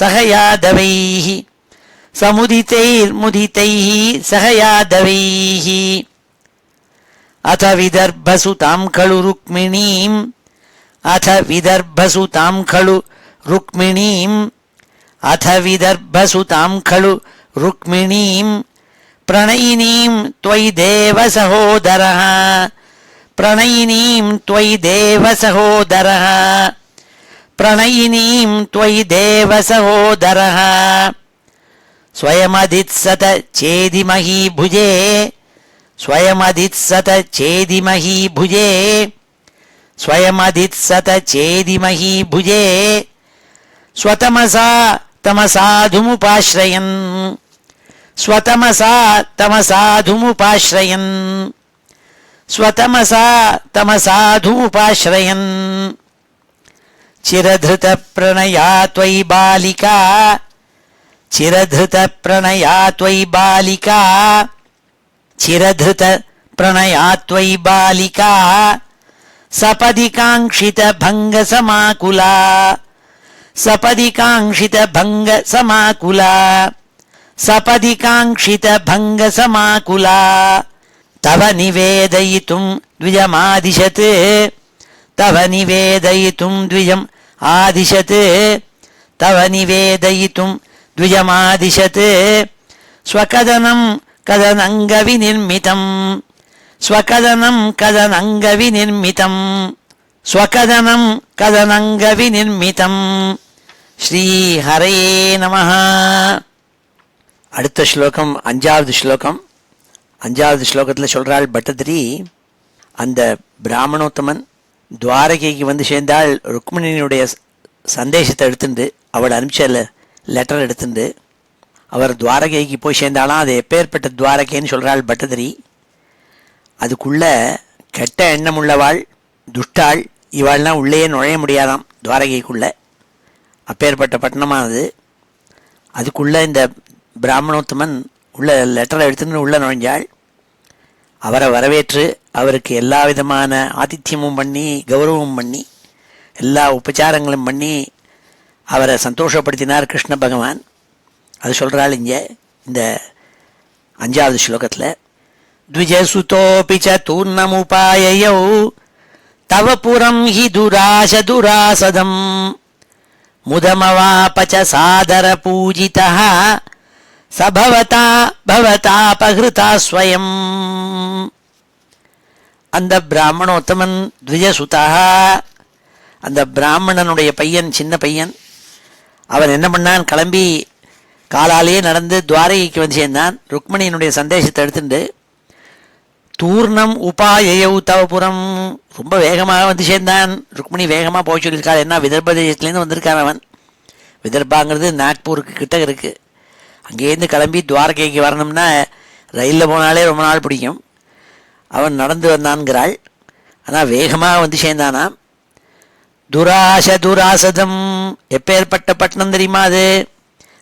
Speaker 1: சஹ யாதவைः சமுதிதைர்முதிதைः சஹ யாதவைः அத விதர்பசுதாம் கலு ருக்மிணீம் அத விதர்பசுதாம் கலு ருக்மிணீம் அத விதர்பசுதாம் கலு ருக்மிணீம் பிரணயினீம் त्वयि தேவ சகோதரः பிரணயினீம் त्वयि தேவ சகோதரः प्रणयिनीं त्वयि देव सहोदरः स्वयमधित्सत चेदिमहि भुजे स्वयमधित्सत चेदिमहि भुजे स्वयमधित्सत चेदिमहि भुजे स्वतमसा तमसाधुमुपाश्रयन् स्वतमसा तमसाधुमुपाश्रयन् स्वतमसा तमसाधुमुपाश्रयन् चिरधृत प्रणया त्वयि बालिका चिरधृत प्रणया त्वयि बालिका चिरधृत प्रणया त्वयि बालिका सपदि काङ्क्षित भंग समाकुला सपदि काङ्क्षित भंग समाकुला सपदि काङ्क्षित भंग समाकुला तव निवेदयितुं द्विजमादिशत् तव निवेदयितुं द्विजम् आदिशत् तव निवेदयितुं द्विजमादिशत् स्वकदनं कदनङ्गविनिर्मितं स्वकदनं कदनङ्गविनिर्मितं स्वकदनं कदनङ्गविनिर्मितं श्रीहरये नमः. அடுத்த ஸ்லோகம் அஞ்சாவது ஸ்லோகம். அஞ்சாவது ஸ்லோகத்தில் சொல்றாள் பட்டதிரி, அந்த பிராமணோத்தமன் துவாரகைக்கு வந்து சேர்ந்தால் ருக்மிணியினுடைய சந்தேசத்தை எடுத்துட்டு அவள் அனுப்பிச்ச லெட்டர் எடுத்துட்டு அவர் துவாரகைக்கு போய் சேர்ந்தாலாம். அது எப்பேற்பட்ட துவாரகைன்னு சொல்கிறாள் பட்டதிரி. அதுக்குள்ள கெட்ட எண்ணம் உள்ளவாள், துஷ்டாள், இவாள்லாம் உள்ளேயே நுழைய முடியாதாம் துவாரகைக்குள்ள. அப்பேற்பட்ட பட்டணமானது. அதுக்குள்ள இந்த பிராமணோத்தமன் உள்ள லெட்டரை எடுத்துன்னு உள்ள நுழைஞ்சாள். அவரை வரவேற்று அவருக்கு எல்லா விதமான ஆதித்யமும் பண்ணி கௌரவமும் பண்ணி எல்லா உபச்சாரங்களும் பண்ணி அவரை சந்தோஷப்படுத்தினார் கிருஷ்ண பகவான். அது சொல்கிறாள் இங்கே இந்த அஞ்சாவது ஸ்லோகத்தில். த்விஜசுதோபி ச தூர்ணமுபாயயௌ தவ புரம் ஹி துராச துராசதம் முதமவாப ச சாதர பூஜிதः சபவதா பவதாபஹ்ருதா ஸ்வயம். அந்த பிராமணோத்தமன் த்விஜசுதா, அந்த பிராமணனுடைய பையன், சின்ன பையன், அவன் என்ன பண்ணான், கிளம்பி காலாலேயே நடந்து துவாரகைக்கு வந்து சேர்ந்தான். ருக்மிணியினுடைய சந்தேசத்தை எடுத்துட்டு தூர்ணம் உபாயயௌ தவபுரம், ரொம்ப வேகமாக வந்து சேர்ந்தான். ருக்மிணி வேகமாக போய் சொல்லியிருக்காள். என்ன, விதர்ப தேசத்துலேருந்து வந்திருக்கான் அவன். விதர்பாங்கிறது நாக்பூருக்கு கிட்ட இருக்குது. அங்கேருந்து கிளம்பி துவாரகைக்கு வரணும்னா ரயிலில் போனாலே ரொம்ப நாள் பிடிக்கும். அவன் நடந்து வந்தான்கிறாள். ஆனால் வேகமாக வந்து சேர்ந்தானாம். துராச துராசதம், எப்பேற்பட்ட பட்டணம் தெரியுமா அது?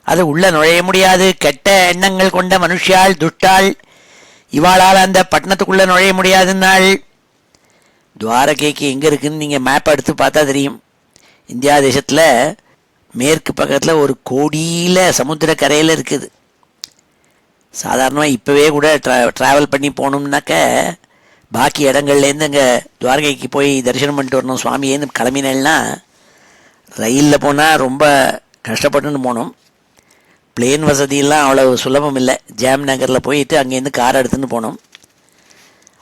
Speaker 1: அது உள்ள நுழைய முடியாது. கெட்ட எண்ணங்கள் கொண்ட மனுஷியாள், துஷ்டாள், இவாளால் அந்த பட்டணத்துக்குள்ளே நுழைய முடியாதுன்னாள். துவாரகைக்கு எங்கே இருக்குதுன்னு நீங்கள் மேப் எடுத்து பார்த்தா தெரியும். இந்தியா தேசத்தில் மேற்கு பக்கத்தில் ஒரு கோடியில் சமுத்திர கரையில் இருக்குது. சாதாரணமாக இப்போவே கூட ட்ராவல் பண்ணி போகணும்னாக்க பாக்கி இடங்கள்லேருந்து அங்கே துவாரகைக்கு போய் தரிசனம் பண்ணிட்டு வரணும் சுவாமியேன்னு கிளம்பினேன்னா ரயிலில் போனால் ரொம்ப கஷ்டப்பட்டுன்னு போகணும். பிளேன் வசதியெல்லாம் அவ்வளோ சுலபம் இல்லை. ஜாம் நகரில் போயிட்டு அங்கேருந்து கார் எடுத்துன்னு போனோம்.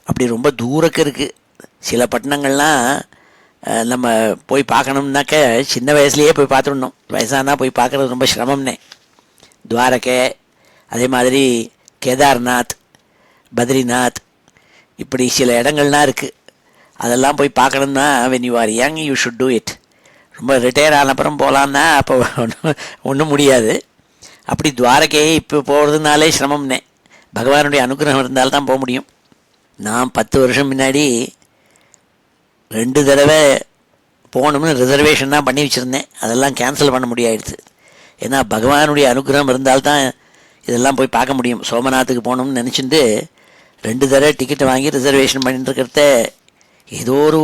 Speaker 1: அப்படி ரொம்ப தூரக்கு இருக்குது. சில பட்டணங்கள்லாம் நம்ம போய் பார்க்கணும்னாக்க சின்ன வயசுலேயே போய் பார்த்துடணும். வயசானா போய் பார்க்குறது ரொம்ப சிரமம்னே. துவாரகை, அதே மாதிரி கேதார்நாத், பத்ரிநாத், இப்படி சில இடங்கள்லாம் இருக்குது. அதெல்லாம் போய் பார்க்கணுன்னா when you are young you should do it. ரொம்ப ரிட்டையர் ஆன அப்புறம் போகலான்னா அப்போ ஒன்றும் முடியாது. அப்படி துவாரகையை இப்போ போகிறதுனாலே சிரமம்னே. பகவானுடைய அனுகிரகம் இருந்தால்தான் போக முடியும். நான் 10 வருஷம் முன்னாடி 2 தடவை போகணும்னு ரிசர்வேஷன் தான் பண்ணி வச்சுருந்தேன். அதெல்லாம் கேன்சல் பண்ண முடியாயிடுச்சு. ஏன்னா பகவானுடைய அனுகிரகம் இருந்தால்தான் இதெல்லாம் போய் பார்க்க முடியும். சோமநாத்துக்கு போகணும்னு நினச்சிட்டு 2 தடவை டிக்கெட்டு வாங்கி ரிசர்வேஷன் பண்ணிட்டு இருக்கிறத ஏதோ ஒரு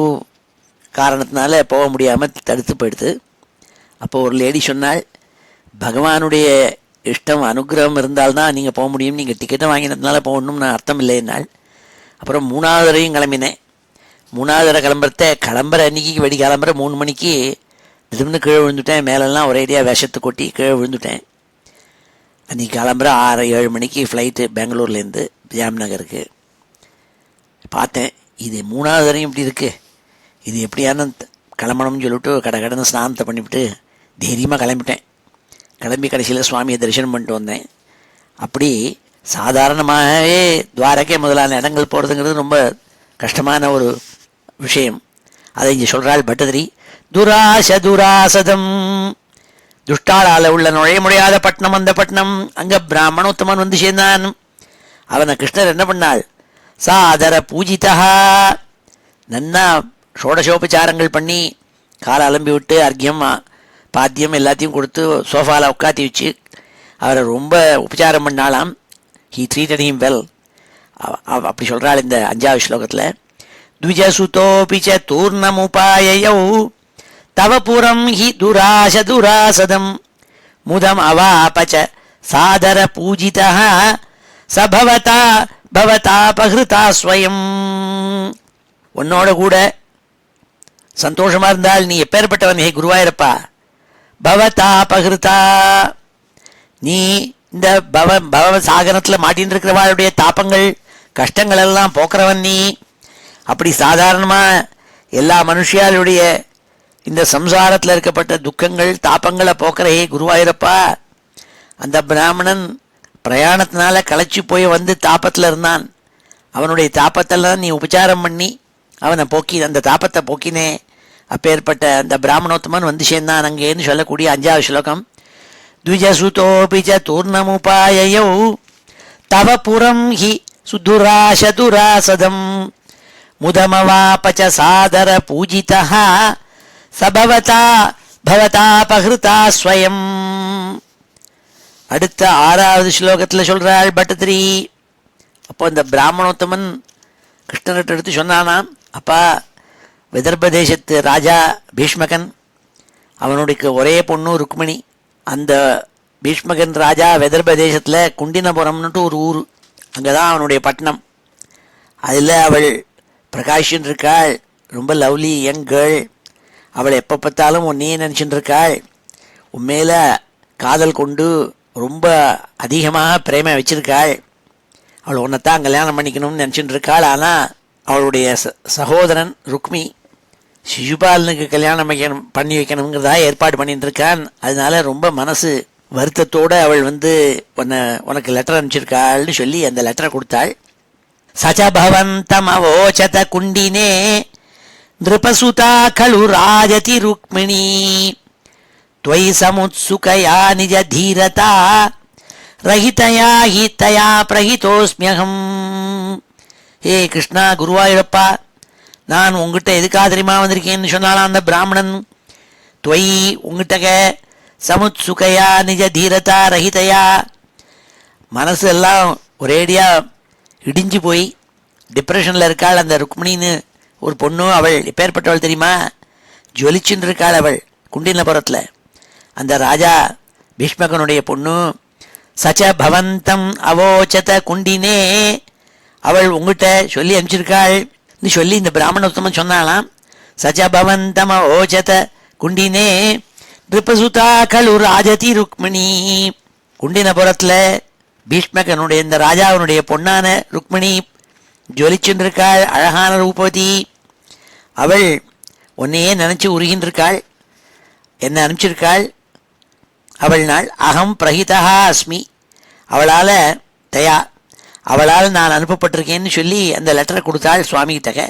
Speaker 1: காரணத்தினால போக முடியாமல் தடுத்து போயிடுது. அப்போ ஒரு லேடி சொன்னாள், பகவானுடைய இஷ்டம் அனுகிரகம் இருந்தால்தான் நீங்கள் போக முடியும், நீங்கள் டிக்கெட்டை வாங்கினதுனால போகணும்னு அர்த்தம் இல்லைன்னாள். அப்புறம் 3வது தடவையும் கிளம்பினேன். 3வது தடவை கிளம்புற அன்றைக்கி வெடி கிளம்புற 3 மணிக்கு திடீர்னு கீழே விழுந்துட்டேன். மேலெல்லாம் ஒரே ஐடியா விஷத்தை கொட்டி கீழே விழுந்துட்டேன். அன்றைக்கி கிளம்புற 6-7 மணிக்கு ஃப்ளைட்டு பெங்களூர்லேருந்து ஜாம்நகருக்கு. பார்த்தேன், இது 3வது வரையும் இப்படி இருக்குது, இது எப்படியான கிளம்பணும்னு சொல்லிவிட்டு கடன்னு ஸ்நானத்தை பண்ணிவிட்டு தைரியமாக கிளம்பிட்டேன். கிளம்பி கடைசியில் சுவாமியை தரிசனம் பண்ணிட்டு வந்தேன். அப்படி சாதாரணமாகவே துவாரகை முதலான இடங்கள் போகிறதுங்கிறது ரொம்ப கஷ்டமான ஒரு விஷயம். அதை இங்கே சொல்கிறாள் பட்டதிரி. துராசதம், துஷ்டாளால் உள்ள நுழைய முடியாத பட்டணம் அந்த பட்டணம். அங்கே பிராமணோத்தமன் வந்து சேர்ந்தான். அவனை கிருஷ்ணர் என்ன பண்ணாள், சாதர பூஜிதா, நன்னா ஷோடசோபச்சாரங்கள் பண்ணி காலை அலம்பி விட்டு அர்க்கியம் பாத்தியம் எல்லாத்தையும் கொடுத்து சோஃபாவில் உட்காத்தி வச்சு அவரை ரொம்ப உபச்சாரம் பண்ணாலாம். He treated him well. அப்படி சொல்கிறாள் இந்த 5வது ஸ்லோகத்தில். த்விஜசுதோபிச்ச தூர்ணமுபாயயௌ தவ புரம் ஹி துராசதம் முதம் அவாபச்ச சாதர பூஜிதா சபவதா பவதாபஹிருதா ஸ்வயம். உன்னோட கூட சந்தோஷமாக இருந்தால் நீ எப்பேற்பட்டவன் ஹே குருவாயிருப்பா. பவதாபஹிருதா, நீ இந்த பவ சாகரத்தில் மாட்டின்னு இருக்கிறவாளுடைய தாப்பங்கள் கஷ்டங்கள் எல்லாம் போக்குறவன் நீ. அப்படி சாதாரணமாக எல்லா மனுஷியாளுடைய இந்த சம்சாரத்தில் இருக்கப்பட்ட துக்கங்கள் தாப்பங்களை போக்குற ஹே குருவாயிருப்பா. அந்த பிராமணன் பிரயாணத்தினால களைச்சி போய் வந்து தாப்பத்தில் இருந்தான். அவனுடைய தாப்பத்தெல்லாம் நீ உபச்சாரம் பண்ணி அவனை போக்கி அந்த தாப்பத்தை போக்கினே. அப்பேற்பட்ட அந்த பிராமணோத்தமன் வந்து சேர்ந்தான் அங்கேன்னு சொல்லக்கூடிய 5வது ஸ்லோகம். த்விஜசுதோபிச்ச தூர்ணமுபாயயௌ தவ புரம் ஹி சுதுராசதுராசதம் முதமவாபச்ச சாதர பூஜிதா சபவதா பவதாபஹிருதா ஸ்வயம். அடுத்த 6வது ஸ்லோகத்தில் சொல்கிறாள் பட்டதிரி. அப்போ இந்த பிராமணோத்தமன் கிருஷ்ணர்கிட்ட எடுத்து சொன்னானாம், அப்பா, விதர்ப தேசத்து ராஜா பீஷ்மகன், அவனுடைய ஒரே பொண்ணு ருக்மிணி. அந்த பீஷ்மகன் ராஜா விதர்ப தேசத்தில் குண்டினபுரம்னுட்டு ஒரு ஊர், அங்கே தான் அவனுடைய பட்டணம். அதில் அவள் பிரகாஷன் இருக்காள், ரொம்ப லவ்லி யங் கேர்ள். அவள் எப்போ பார்த்தாலும் உன்னையே நினச்சின்னு இருக்காள். உண்மையில் காதல் கொண்டு ரொம்ப அதிகமாக பிரேமை வச்சிருக்காள். அவள் உன்னைத்தான் கல்யாணம் பண்ணிக்கணும்னு நினச்சிட்டு இருக்காள். ஆனால் அவளுடைய சகோதரன் ருக்மி சிசுபாலனுக்கு கல்யாணம் பண்ணி வைக்கணுங்கிறதா ஏற்பாடு பண்ணிட்டு இருக்கான். அதனால ரொம்ப மனசு வருத்தத்தோடு அவள் வந்து உனக்கு லெட்டர் அனுப்பிச்சிருக்காள்னு சொல்லி அந்த லெட்டரை கொடுத்தாள். சச்சபவந்தம் அவோச்சத குண்டினே நிருபசுதா கலு ராஜதி ருக்மிணி त्वयि समुत्सुकया निज धीरता रहितया हि तया प्रहितोस्म्यहम्. हे கிருஷ்ணா குருவாயூரப்பா, நான் உங்ககிட்ட எதுக்காக தெரியுமா வந்திருக்கேன்னு சொன்னாலாம் அந்த பிராமணன். துவயி, உங்ககிட்ட சமுத்சுகையா நிஜ தீரதா ரஹிதையா, மனசு எல்லாம் ஒரேடியாக இடிஞ்சு போய் டிப்ரெஷனில் இருக்காள் அந்த ருக்மிணின்னு ஒரு பொண்ணு. அவள் எப்பேற்பட்டவள் தெரியுமா, ஜொலிச்சுன்னு இருக்காள் அவள் குண்டினபுரத்தில். அந்த ராஜா பீஷ்மகனுடைய பொண்ணு. சச்ச பவந்தம் அவோச்சத குண்டினே, அவள் உங்ககிட்ட சொல்லி அனுப்பிச்சிருக்காள் சொல்லி இந்த பிராமணோத்தமன் சொன்னாலாம். சச்ச பவந்தம் அவோச்சத குண்டினே நிருபசுதா கலு ராஜதி ருக்மிணி. குண்டினபுரத்தில் பீஷ்மகனுடைய இந்த ராஜாவினுடைய பொண்ணான ருக்மிணி ஜொலிச்சுருக்காள், அழகான ரூபவதி. அவள் உன்னையே நினச்சி உருகின்றிருக்காள், என்னை அனுப்பிச்சிருக்காள். அவள் நாள் அகம் பிரஹிதா அஸ்மி, அவளால் தயா, அவளால் நான் அனுப்பப்பட்டிருக்கேன்னு சொல்லி அந்த லெட்டரை கொடுத்தாள் சுவாமி கிட்டக.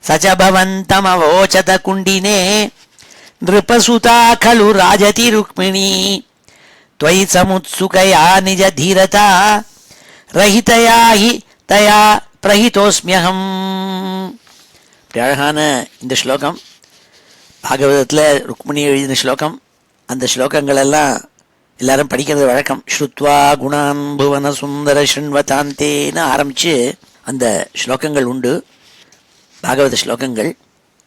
Speaker 1: சச்சபவந்தம் அவோச்சத குண்டினே நிருபசுதா கலு ராஜதி ருக்மிணி त्वयि समुत्सुकया निज धीरता रहितया हि तया प्रहितोस्म्यहम्. இப்படி அழகான இந்த ஸ்லோகம் பாகவதத்தில் ருக்மிணி எழுதின ஸ்லோகம். அந்த ஸ்லோகங்கள் எல்லாம் எல்லாரும் படிக்கிறது வழக்கம். ஸ்ருத்வா குணான் புவன சுந்தர ஸ்ருண்வதாந்தேன்னு ஆரம்பித்து அந்த ஸ்லோகங்கள் உண்டு, பாகவத ஸ்லோகங்கள்.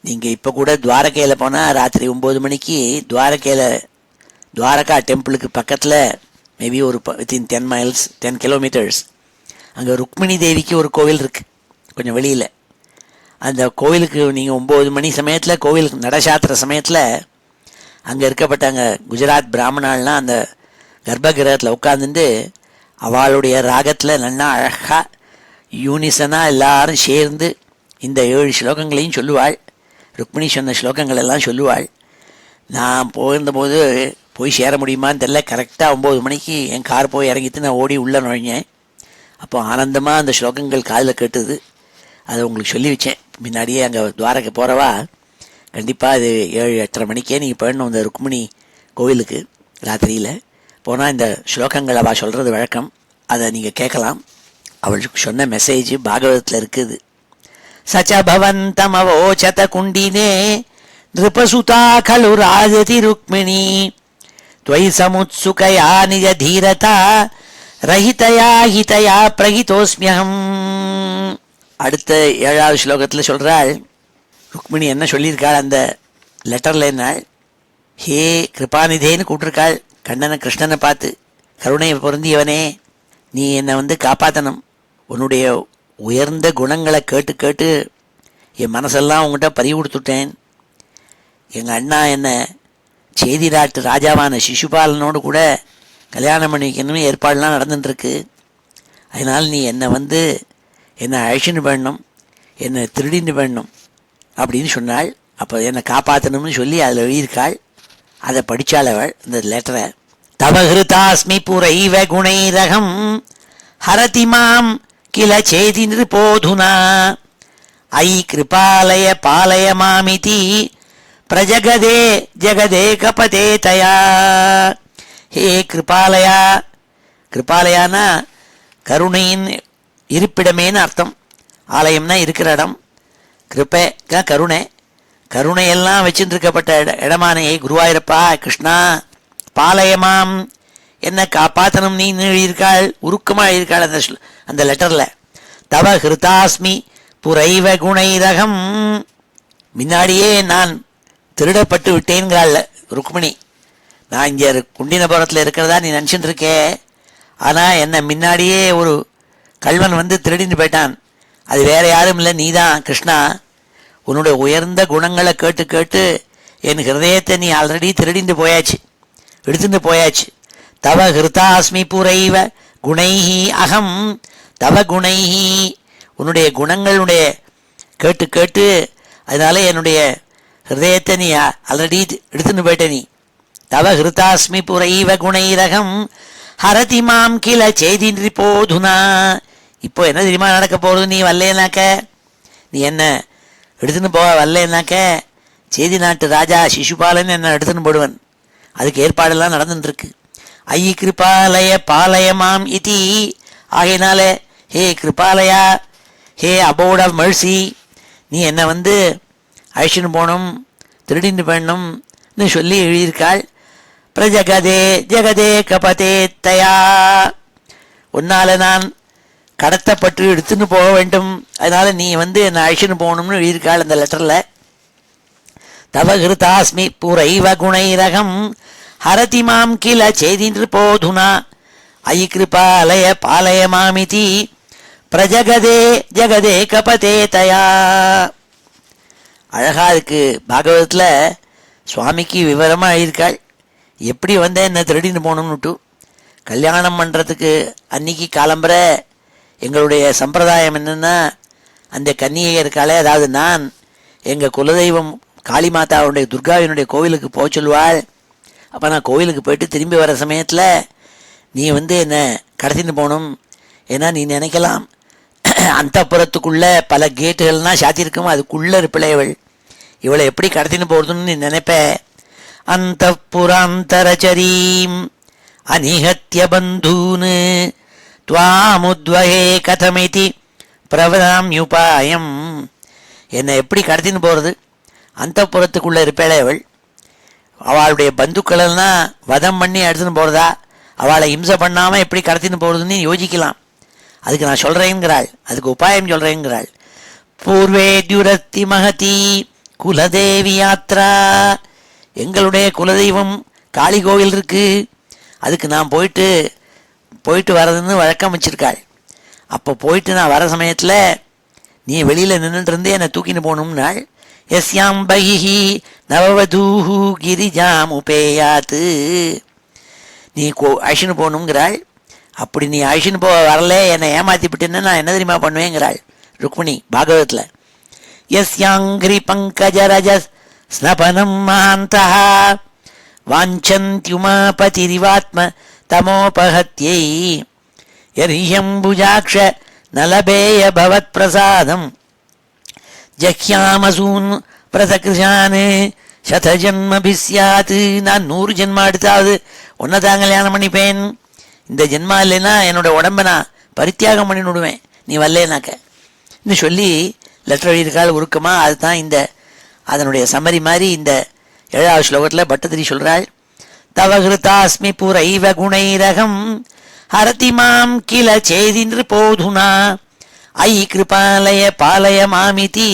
Speaker 1: நீங்கள் இப்போ கூட துவாரகையில் போனால் ராத்திரி 9 மணிக்கு துவாரகா டெம்பிளுக்கு பக்கத்தில் மேபி ஒரு வித்தின் 10 மைல்ஸ் 10 கிலோமீட்டர்ஸ் அங்கே ருக்மிணி தேவிக்கு ஒரு கோவில் இருக்குது கொஞ்சம் வெளியில். அந்த கோவிலுக்கு நீங்கள் 9 மணி சமயத்தில் கோவிலுக்கு நடசாத்திர சமயத்தில் அங்கே இருக்கப்பட்ட அங்கே குஜராத் பிராமணால்னால் அந்த கர்ப்பகிரகத்தில் உட்காந்துட்டு அவளுடைய ராகத்தில் நல்லா அழகாக யூனிசனாக எல்லாரும் சேர்ந்து இந்த 7 ஸ்லோகங்களையும் சொல்லுவாள். ருக்மிணி சொன்ன ஸ்லோகங்கள் எல்லாம் சொல்லுவாள். நான் போயிருந்தபோது போய் சேர முடியுமான்னு தெரியல. கரெக்டாக 9 மணிக்கு என் கார் போய் இறங்கிட்டு நான் ஓடி உள்ளே நுழைஞ்சேன். அப்போ ஆனந்தமாக அந்த ஸ்லோகங்கள் காதில் கேட்டுது. அதை உங்களுக்கு சொல்லி வச்சேன். முன்னாடியே அங்கே துவாரகை போகிறவா கண்டிப்பாக இது 7-8:30 மணிக்கே நீங்கள் போயிடணும் இந்த ருக்மிணி கோவிலுக்கு. ராத்திரியில் போனால் இந்த ஸ்லோகங்கள் அவள் சொல்கிறது வழக்கம். அதை நீங்கள் கேட்கலாம். அவளுக்கு சொன்ன மெசேஜ் பாகவதத்தில் இருக்குது. சச்ச பவந்தமவோச்சத குண்டினே நிருபசுதா கலு ராஜதி ருக்மிணி त्वयि समुत्सुकया निज धीरता रहितया हितया प्रहितोस्म्यहम्. அடுத்த 7வது ஸ்லோகத்தில் சொல்கிறாள் ருக்மிணி என்ன சொல்லியிருக்காள் அந்த லெட்டரில். என்னாள், ஹே கிருபாநிதேன்னு கூப்பிட்டுருக்காள் கண்ணனை கிருஷ்ணனை பார்த்து. கருணை பொருந்தியவனே, நீ என்னை காப்பாற்றணும். உன்னுடைய உயர்ந்த குணங்களை கேட்டு கேட்டு என் மனசெல்லாம் உங்கள்கிட்ட பறி கொடுத்துட்டேன். எங்கள் அண்ணா என்னை சேதி நாட்டு ராஜாவான சிசுபாலனோடு கூட கல்யாணம் பண்ணி வைக்கணும்னு ஏற்பாடுலாம் நடந்துட்டுருக்கு. அதனால் நீ என்னை அழைச்சின்னு வேணும், என்னை திருடின்னு வேணும் அப்படின்னு சொன்னாள். அப்போ என்னை காப்பாற்றணும்னு சொல்லி அதில் எழுதியிருக்காள். அதை படித்தாள் அவள் இந்த லெட்டரை. தவஹிருதாஸ்மி புரைவ குணைரகம் ஹரதி மாம் கில சேதி நிருபோதுனா ஐ கிருபாலய பாலய மாமிதி பிரஜகதே ஜெகதே கபதே தயா. ஹே கிருபாலயா, கிருபாலயானா கருணையின் இருப்பிடமேன்னு அர்த்தம். ஆலயம்னா இருக்கிற இடம், கிருப்பை கருணை, கருணையெல்லாம் வச்சுருக்கப்பட்ட இடமான ஏ குருவாயூரப்பா கிருஷ்ணா பாலயமாம் என்ன காப்பாற்றணும் நீ எழுதியிருக்காள். உருக்கமாக எழுதியிருக்காள் அந்த லெட்டரில். தவ ஹிருதாஸ்மி புரைவ குணைரகம், முன்னாடியே நான் திருடப்பட்டு விட்டேங்கிறாள் ருக்மிணி. நான் இங்கே குண்டினபுரத்தில் இருக்கிறதா நீ நினச்சிட்டு இருக்கே, ஆனால் என்னை முன்னாடியே ஒரு கல்வன் திருடின்னு போயிட்டான். அது வேற யாரும் இல்லை, நீ தான் கிருஷ்ணா. உன்னுடைய உயர்ந்த குணங்களை கேட்டு கேட்டு என் ஹிருதயத்தை நீ ஆல்ரெடி திருடிந்து போயாச்சு, எடுத்துட்டு போயாச்சு. தவ ஹிருதாஸ்மி புரைவ குணைஹி அகம் தவ குணைஹி, உன்னுடைய குணங்களுடைய கேட்டு கேட்டு அதனால என்னுடைய ஹிருதயத்தை நீ ஆல்ரெடி எடுத்துன்னு போயிட்ட. நீ தவ ஹிருதாஸ்மி புரைவ குணைரகம் ஹரதி மாம் கில சேதின்றி போதுனா. இப்போ என்ன தெரியுமா நடக்க போகிறது, நீ வரலேனாக்க, நீ என்ன எடுத்துன்னு போக வரலேனாக்க சேதி நாட்டு ராஜா சிசுபாலன் என்ன எடுத்துன்னு போடுவன். அதுக்கு ஏற்பாடெல்லாம் நடந்துட்டுருக்கு. ஐ கிருபாலய பாலயமாம் இதி, ஆகையினால ஹே கிருபாலயா, ஹே அபோர்ட் ஆஃப் மெர்சி, நீ என்னை அழிச்சுன்னு போகணும், திருடின்னு போயணும்னு சொல்லி எழுதியிருக்காள். பிரஜகதே ஜெகதே கபதே தயா, உன்னால் நான் கடத்தப்பட்டு எடுத்துன்னு போக வேண்டும், அதனால் நீ என்னை அழிச்சுன்னு போகணும்னு எழுதியிருக்காள் அந்த லெட்டரில். தவ ஹிருதாஸ்மி புரைவ குணைரகம் ஹரதி மாம் கில சேதின்று போதுனா ஐ கிருபாலய பாலய மாமிதி பிரஜகதே ஜெகதே கபதே தயா. அழகா இருக்கு. பாகவதத்தில் சுவாமிக்கு விவரமாக எழுதியிருக்காள் எப்படி என்னை திருடின்னு போகணும்னுட்டு. கல்யாணம் பண்ணுறதுக்கு அன்னைக்கு காலம்பரை எங்களுடைய சம்பிரதாயம் என்னென்னா, அந்த கன்னிகை இருக்காளே, அதாவது நான் எங்கள் குலதெய்வம் காளிமாதாவுடைய துர்காவினுடைய கோவிலுக்கு போக சொல்லுவாள். அப்போ நான் கோவிலுக்கு போயிட்டு திரும்பி வர சமயத்தில் நீ என்னை கடத்தின்னு போகணும். ஏன்னா நீ நினைக்கலாம் அந்தப்புறத்துக்குள்ளே பல கேட்டுகள்னால் சாத்தியிருக்கும், அதுக்குள்ளே இருப்பிள்ளையவள், இவளை எப்படி கடத்தின்னு போகிறதுன்னு நீ நினைப்ப. அந்த புராந்தரச்சரீம் அனிஹத்ய பந்தூன் துவாமுத்வஹே கதமிதி பிரவதாம்யுபாயம், என்னை எப்படி கடத்தின்னு போகிறது. அந்தப்புறத்துக்குள்ளே இருப்பேளையவள், அவளுடைய பந்துக்களெல்லாம் வதம் பண்ணி எடுத்துன்னு போகிறதா, அவளை இம்சை பண்ணாமல் எப்படி கடத்தின்னு போகிறதுன்னு யோசிக்கலாம். அதுக்கு நான் சொல்கிறேங்கிறாள், அதுக்கு உபாயம் சொல்கிறேங்கிறாள். பூர்வேத்யுரத்தி மகதி குலதேவி யாத்ரா, எங்களுடைய குலதெய்வம் காளி கோவில் இருக்குது, அதுக்கு நான் போயிட்டு வரதுன்னு வழக்கம் வச்சிருக்காள். அப்போ போயிட்டு நான் வர சமயத்தில் நீ வெளியில் நின்றுட்டு என்னை தூக்கின்னு போகணும்னாள். எஸ்யாம் பகிஹி நவவதூஹு கிரிஜாம் உபேயாத்து, நீ அழிச்சுன்னு போகணுங்கிறாள். அப்படி நீ அழிச்சுன்னு வரல, என்னை ஏமாத்தி விட்டுன்னு நான் என்ன தெரியுமா பண்ணுவேங்கிறாள் ருக்மிணி பாகவத்தில். யஸ்யாங்கிரி பங்கஜரஜ ஸ்னபனம் மகாந்தா வாஞ்சந்த்யுமாபதிரிவாத்ம தமோபஹத்யை யர்ஹ்யம்புஜாக்ஷ நலபேய பவத் பிரசாதம் ஜஹ்யாமசூன் பிரதகிருஷானு சதஜன்மபிஸ்யாத்து. நான் 100 ஜென்மா எடுத்தாவது ஒன்றை தான் கல்யாணம் பண்ணிப்பேன். இந்த ஜென்மா இல்லைன்னா என்னோட உடம்பை நான் பரித்தியாகம் பண்ணி விடுவேன் நீ வரலேனாக்க இன்னும் சொல்லி லெட்டர் எழுதியிருக்காள் உருக்கமா. அதுதான் இந்த அதனுடைய சம்மரி மாதிரி இந்த 7வது ஸ்லோகத்தில் பட்டதிரி சொல்கிறாள். தவகிருதாஸ்மி புரைவ குணைரகம் ஹரதி மாம் கில சேதி நிருபோதுனா ஐ கிருபாலய பாலய மாமிதி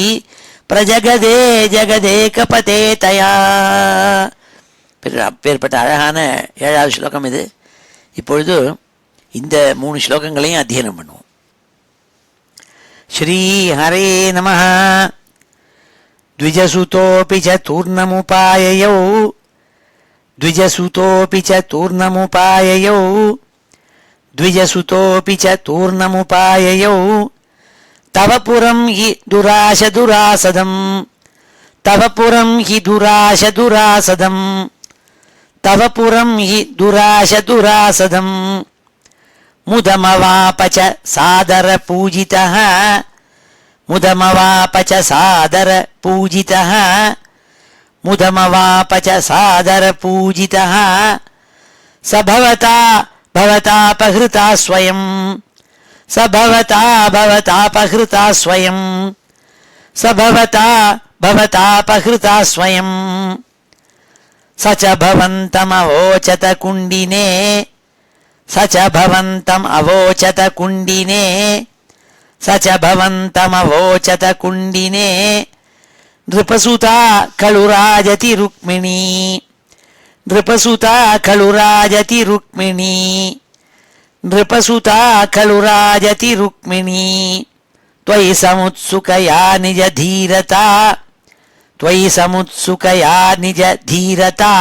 Speaker 1: பிரஜகதே ஜகதே கபதே தயா. பேர்பட்ட அழகான 7வது ஸ்லோகம் இது. இப்பொழுது இந்த 3 ஸ்லோகங்களையும் அத்தியனம் பண்ணுவோம். ஸ்ரீ ஹரே நமः. द्विजसुतोऽपि च तूर्णमुपाययौ द्विजसुतोऽपि च तूर्णमुपाययौ द्विजसुतोऽपि च तूर्णमुपाययौ तव पुरं हि दुराशदुरासदम् तव पुरं हि दुराशदुरासदम् तव पुरं हि दुराशदुरासदम् मुदमवाप च सादरपूजितः मुदमवाप च सादरपूजितः मुदमवाप च सादरपूजितः स भवता भवतापहृता स्वयं स भवता भवतापहृता स्वयं स भवता भवतापहृता स्वयं स च भवन्तमवोचत कुण्डिने स च भवन्तम् अवोचत कुण्डिने स च भवन्तमवोचत कुण्डिने नृपसुता खलुराजति रुक्मिणी नृपसुता खलुराजति रुक्मिणी नृपसुता खलुराजति रुक्मिणी त्वयि समुत्सुकया निज धीरता त्वयि समुत्सुकया निज धीरता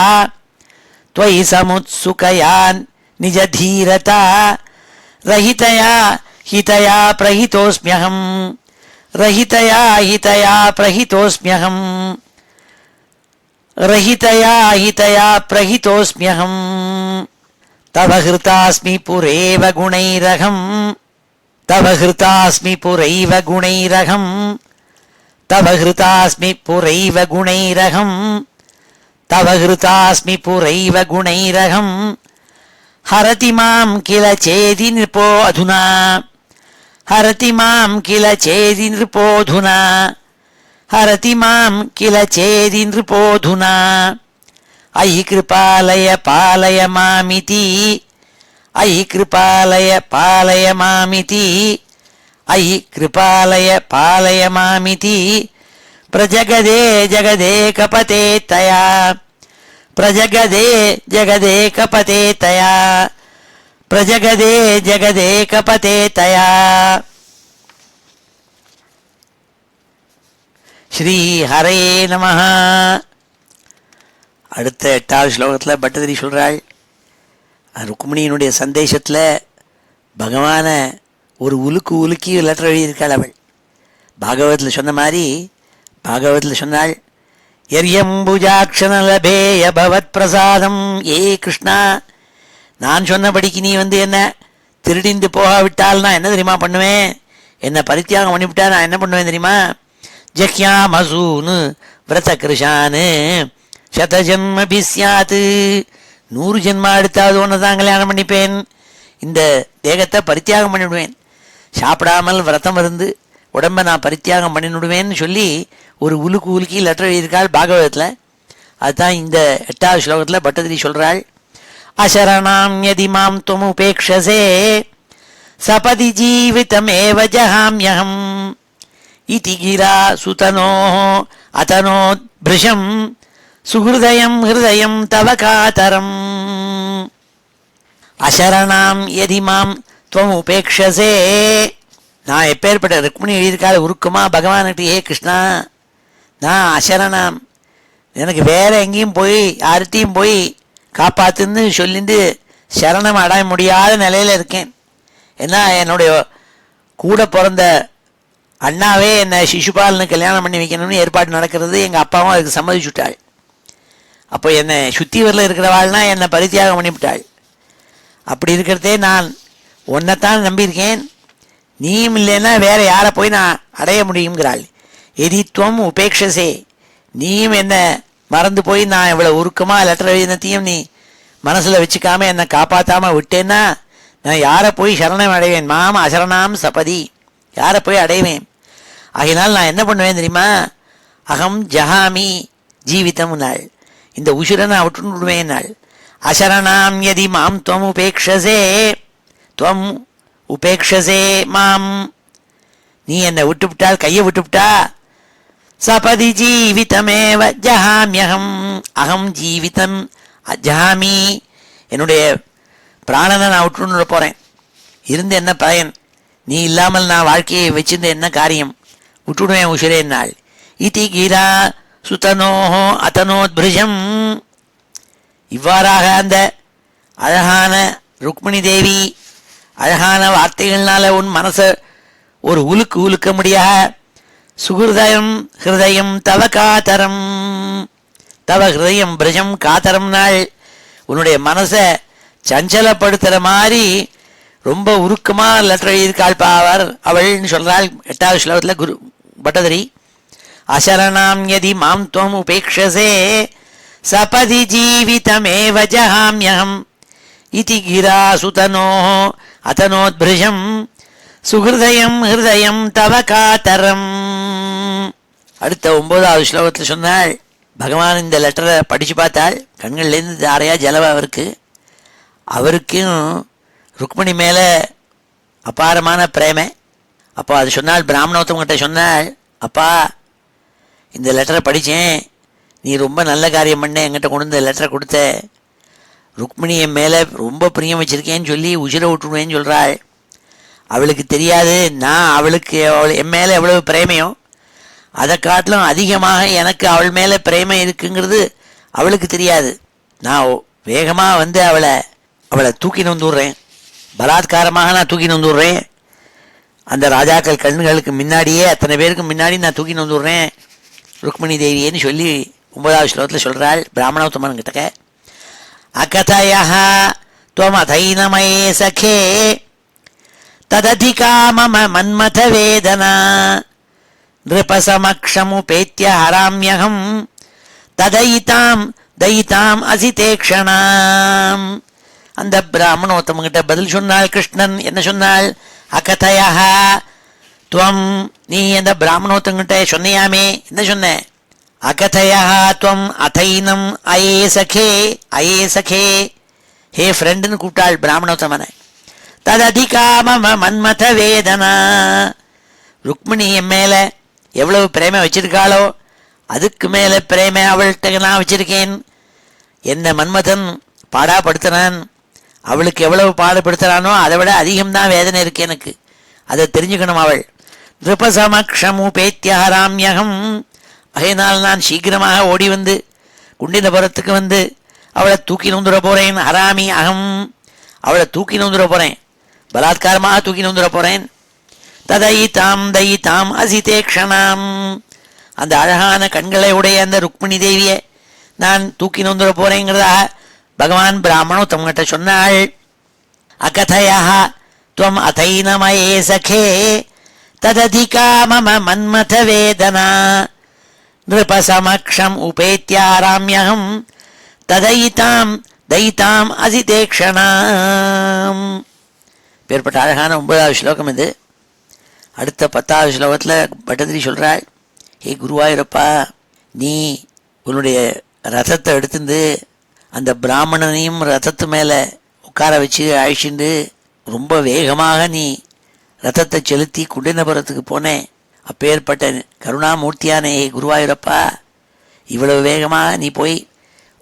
Speaker 1: त्वयि समुत्सुकया निज धीरता रहितया हितया प्रहितोऽस्म्यहम् रहितया हितया प्रहितोऽस्म्यहम् रहितया हितया प्रहितोऽस्म्यहम् तव हृतास्मि पुरेव गुणैरहम् तव हृतास्मि पुरैव गुणैरहम् तव हृतास्मि पुरैव गुणैरहम् तव हृतास्मि पुरैव गुणैरहम् हरति मां किल चेदि नृपो अधुना हरति मां किल चेदि नृपोऽधुना हरति मां किल चेदि नृपोऽधुना अयि कृपालय पालय मामिति अयि कृपालय पालय मामिति अयि कृपालय पालय मामिति प्रजगदे जगदे कपते तया प्रजगदे जगदे कपते तया प्रजगदे जगदे कपते तया. ஸ்ரீ ஹரே நமஹ. அடுத்த 8வது ஸ்லோகத்தில் பட்டதிரி சொல்கிறாள், ருக்மிணியினுடைய சந்தேஷத்தில் பகவான ஒரு உலுக்கி லெட்டர் எழுதியிருக்காள் அவள். பாகவத்தில் சொன்ன மாதிரி பாகவத்தில் சொன்னாள், எரியம்புஜாட்சணலபேய பவத் பிரசாதம். ஏ கிருஷ்ணா, நான் சொன்னபடிக்கு நீ என்ன திருடிந்து போகாவிட்டால் நான் என்ன தெரியுமா பண்ணுவேன்? என்னை பரித்தியாகம் பண்ணிவிட்டா நான் என்ன பண்ணுவேன் தெரியுமா? ஜஹ்யாமசூனு விரத கிருஷானு சதஜன்மபிஸ்யாத்து. 100 ஜென்மா எடுத்தாவது ஒன்று தான் கல்யாணம் பண்ணிப்பேன். இந்த தேகத்தை பரித்தியாகம் பண்ணிவிடுவேன். சாப்பிடாமல் விரதம் இருந்து உடம்பை நான் பரித்தியாகம் பண்ணிவிடுவேன்னு சொல்லி ஒரு உலுக்கி லெட்டர் எழுதியிருக்காள் பாகவதத்தில். அதுதான் இந்த 8வது ஸ்லோகத்தில் பட்டதிரி சொல்கிறாள். அசரணாம் யதி மாம் துவம் உபேக்ஷசே சபதி ஜீவிதமேவ ஜஹாம்யஹம் இதி கிரா சுதனோ அதனோ பிருஷம் சுஹிருதயம் ஹிருதயம் தவ காதரம். அசரணாம் யதி மாம் துவம் உபேக்ஷசே. நான் எப்பேற்பட்ட ருக்மிணி எழுதியிருக்காள் உருக்குமா பகவான்கிட்ட, ஏ கிருஷ்ணா, நான் அசரணம், எனக்கு வேற எங்கேயும் போய் யார்கிட்டையும் போய் காப்பாத்துன்னு சொல்லிட்டு சரணம் அடைய முடியாத நிலையில் இருக்கேன். ஏன்னா என்னுடைய கூட பிறந்த அண்ணாவே என்னை சிசுபாலனு கல்யாணம் பண்ணி வைக்கணும்னு ஏற்பாடு நடக்கிறது. எங்கள் அப்பாவும் அதுக்கு சம்மதிச்சுட்டாள். அப்போ என்னை சுத்திவரில் இருக்கிறவாள்னா என்னை பரித்தியாகம் பண்ணிவிட்டாள். அப்படி இருக்கிறதே நான் உன்னைத்தான் நம்பியிருக்கேன், நீயும் இல்லைன்னா வேற யாரை போய் நான் அடைய முடியுங்கிறாள். எதித்வம் உபேக்ஷசே, நீயும் என்ன மறந்து போய் நான் இவ்வளோ உருக்கமாக லெட்டர் எழுதினத்தையும் நீ மனசில் வச்சுக்காம என்னை காப்பாற்றாமல் விட்டேன்னா நான் யாரை போய் சரணம் அடைவேன்? மாம் அசரணாம் சபதி, யாரை போய் அடைவேன்? ஆகினால் நான் என்ன பண்ணுவேன் தெரியுமா? அகம் ஜஹாமி ஜீவிதம் நாள், இந்த உசுரை நான் விட்டு விடுவேன் நாள். அசரணாம் யதி மாம் துவம் உபேக்ஷசே, துவம் உபேக்ஷசே மாம், நீ என்னை விட்டுவிட்டால், கையை விட்டுவிட்டா, சபதி ஜீவிதமேவ ஜஹாமியகம், அகம் ஜீவிதம் ஜஹாமி, என்னுடைய பிராணனை நான் விட்டுன்னு போகிறேன். இருந்து என்ன பயன்? நீ இல்லாமல் நான் வாழ்க்கையை வச்சிருந்த என்ன காரியம்? விட்டுடுவேன் உசுரே நாள். இதி கீரா சுதனோஹோ அதனோத்பிருஜம், இவ்வாறாக அந்த அழகான ருக்மிணி தேவி அழகான வார்த்தைகள்னால உன் மனசை ஒரு உலுக்கு உலுக்க முடியாது. சுகிருதயம் ஹிருதயம் தவ காத்தரம், தவ ஹிருதயம் பிரஜம் காத்தரம் நாள், உன்னுடைய மனசை சஞ்சலப்படுத்துகிற மாதிரி ரொம்ப உருக்கமாக லெட்டர் எழுதியிருக்காள் பாவர் அவள்னு சொல்கிறாள். 8வது ஸ்லோகத்தில் குரு பட்டதிரி. அசரணாம் யதி மாம் துவம் உபேக்ஷசே சபதி ஜீவிதமேவ ஜஹாம்யஹம் இதி கிரா சுதனோ அதனோத்பிருஜம் சுகிருதயம் ஹிருதயம் தவ காத்தரம். அடுத்த 9வது ஸ்லோகத்தில் சொன்னாள், பகவான் இந்த லெட்டரை படித்து பார்த்தாள். கண்கள்லேருந்து தாரையா ஜலவா அவருக்கும் ருக்மிணி மேலே அபாரமான பிரேமை. அப்போ அது சொன்னால், பிராமணோத்தவங்கிட்ட சொன்னாள், அப்பா இந்த லெட்டரை படித்தேன், நீ ரொம்ப நல்ல காரியம் பண்ண, என்கிட்ட கொண்டு இந்த லெட்டரை கொடுத்த, ருக்மிணி என் மேலே ரொம்ப பிரியம் வச்சுருக்கேன்னு சொல்லி உசிரை விட்டுடுவேன்னு சொல்கிறாள். அவளுக்கு தெரியாது நான் அவளுக்கு என் மேலே எவ்வளவு பிரேமையோ அதை காட்டிலும் அதிகமாக எனக்கு அவள் மேலே பிரேமை இருக்குங்கிறது அவளுக்கு தெரியாது. நான் வேகமாக வந்து அவளை தூக்கின்னு வந்துடுறேன், பலாத்காரமாக நான் தூக்கின்னு வந்துடுறேன். அந்த ராஜாக்கள் கண்ணுகளுக்கு முன்னாடியே அத்தனை பேருக்கு முன்னாடி நான் தூக்கின்னு வந்துடுறேன் ருக்மிணி தேவியேன்னு சொல்லி 9வது ஸ்லோகத்தில் சொல்கிறாள் பிராமணோத்தமன் கிட்டக்க. அகதயா துவம் அதைனமயே சகே தததிகா மம மன்மத வேதனா நிருபசமக்ஷமுபேத்ய ஹராம்யகம் ததயிதாம் தயிதாம் அசிதேக்ஷணாம். அந்த பிராமணோத்தமங்கிட்ட பதில் சொன்னாள் கிருஷ்ணன். என்ன சொன்னாள்? அகதயா துவம், நீ அந்த பிராமணோத்தங்கிட்ட சொன்னியாமே, என்ன சொன்ன? அகதயா துவம் அதைனம் அயே சகே, அயே சகே, ஹே ஃப்ரெண்டுன்னு கூப்பிட்டாள் பிராமணோத்தமனை. தததிகா மம மன்மத வேதனா, ருக்மிணி என் மேலே எவ்வளவு பிரேமை வச்சிருக்காளோ அதுக்கு மேலே பிரேமை அவள்கிட்ட நான் வச்சிருக்கேன். என்ன மன்மதன் பாடாப்படுத்துறான், அவளுக்கு எவ்வளவு பாடுபடுத்துறானோ அதை விட அதிகம்தான் வேதனை இருக்கு எனக்கு, அதை தெரிஞ்சுக்கணும் அவள். நிருபசமக்ஷமுபேத்யஹராம்யகம், அதனால் நான் சீக்கிரமாக ஓடி வந்து குண்டினபுரத்துக்கு வந்து அவளை தூக்கி நொந்துட போகிறேன். ஹராமி அகம், அவளை தூக்கி நொந்துட போகிறேன், பலாத்காரமாக தூக்கி நொந்துட போகிறேன். ததயிதாம் தயிதாம் அசிதேக்ஷணாம், அந்த அழகான கண்களை உடைய அந்த ருக்மிணி தேவியை நான் தூக்கி நொந்துட போகிறேங்கிறதா பகவான் பிராமணோத்தமங்கிட்ட சொன்னாள். அகதயா துவம் அதைனமயே சகே தததிகா மம மன்மத வேதனா நிருபசமக்ஷம் உபேத்யாராம்யகம் ததயிதாம் தயிதாம் அசிதேக்ஷணாம். பேர்பட்ட அழகான 9வது ஸ்லோகம் இது. அடுத்த 10வது ஸ்லோகத்தில் பட்டதிரி சொல்கிறாள், ஹே குருவாயூரப்பா, நீ உன்னுடைய ரதத்தை எடுத்துட்டு அந்த பிராமணனையும் ரதத்து மேலே உட்கார வச்சு அழிச்சுண்டு ரொம்ப வேகமாக நீ ரதத்தை செலுத்தி குண்டினபுரத்துக்கு போனேன். அப்பேற்பட்ட கருணாமூர்த்தியானே ஹே குருவாயூரப்பா, இவ்வளவு வேகமாக நீ போய்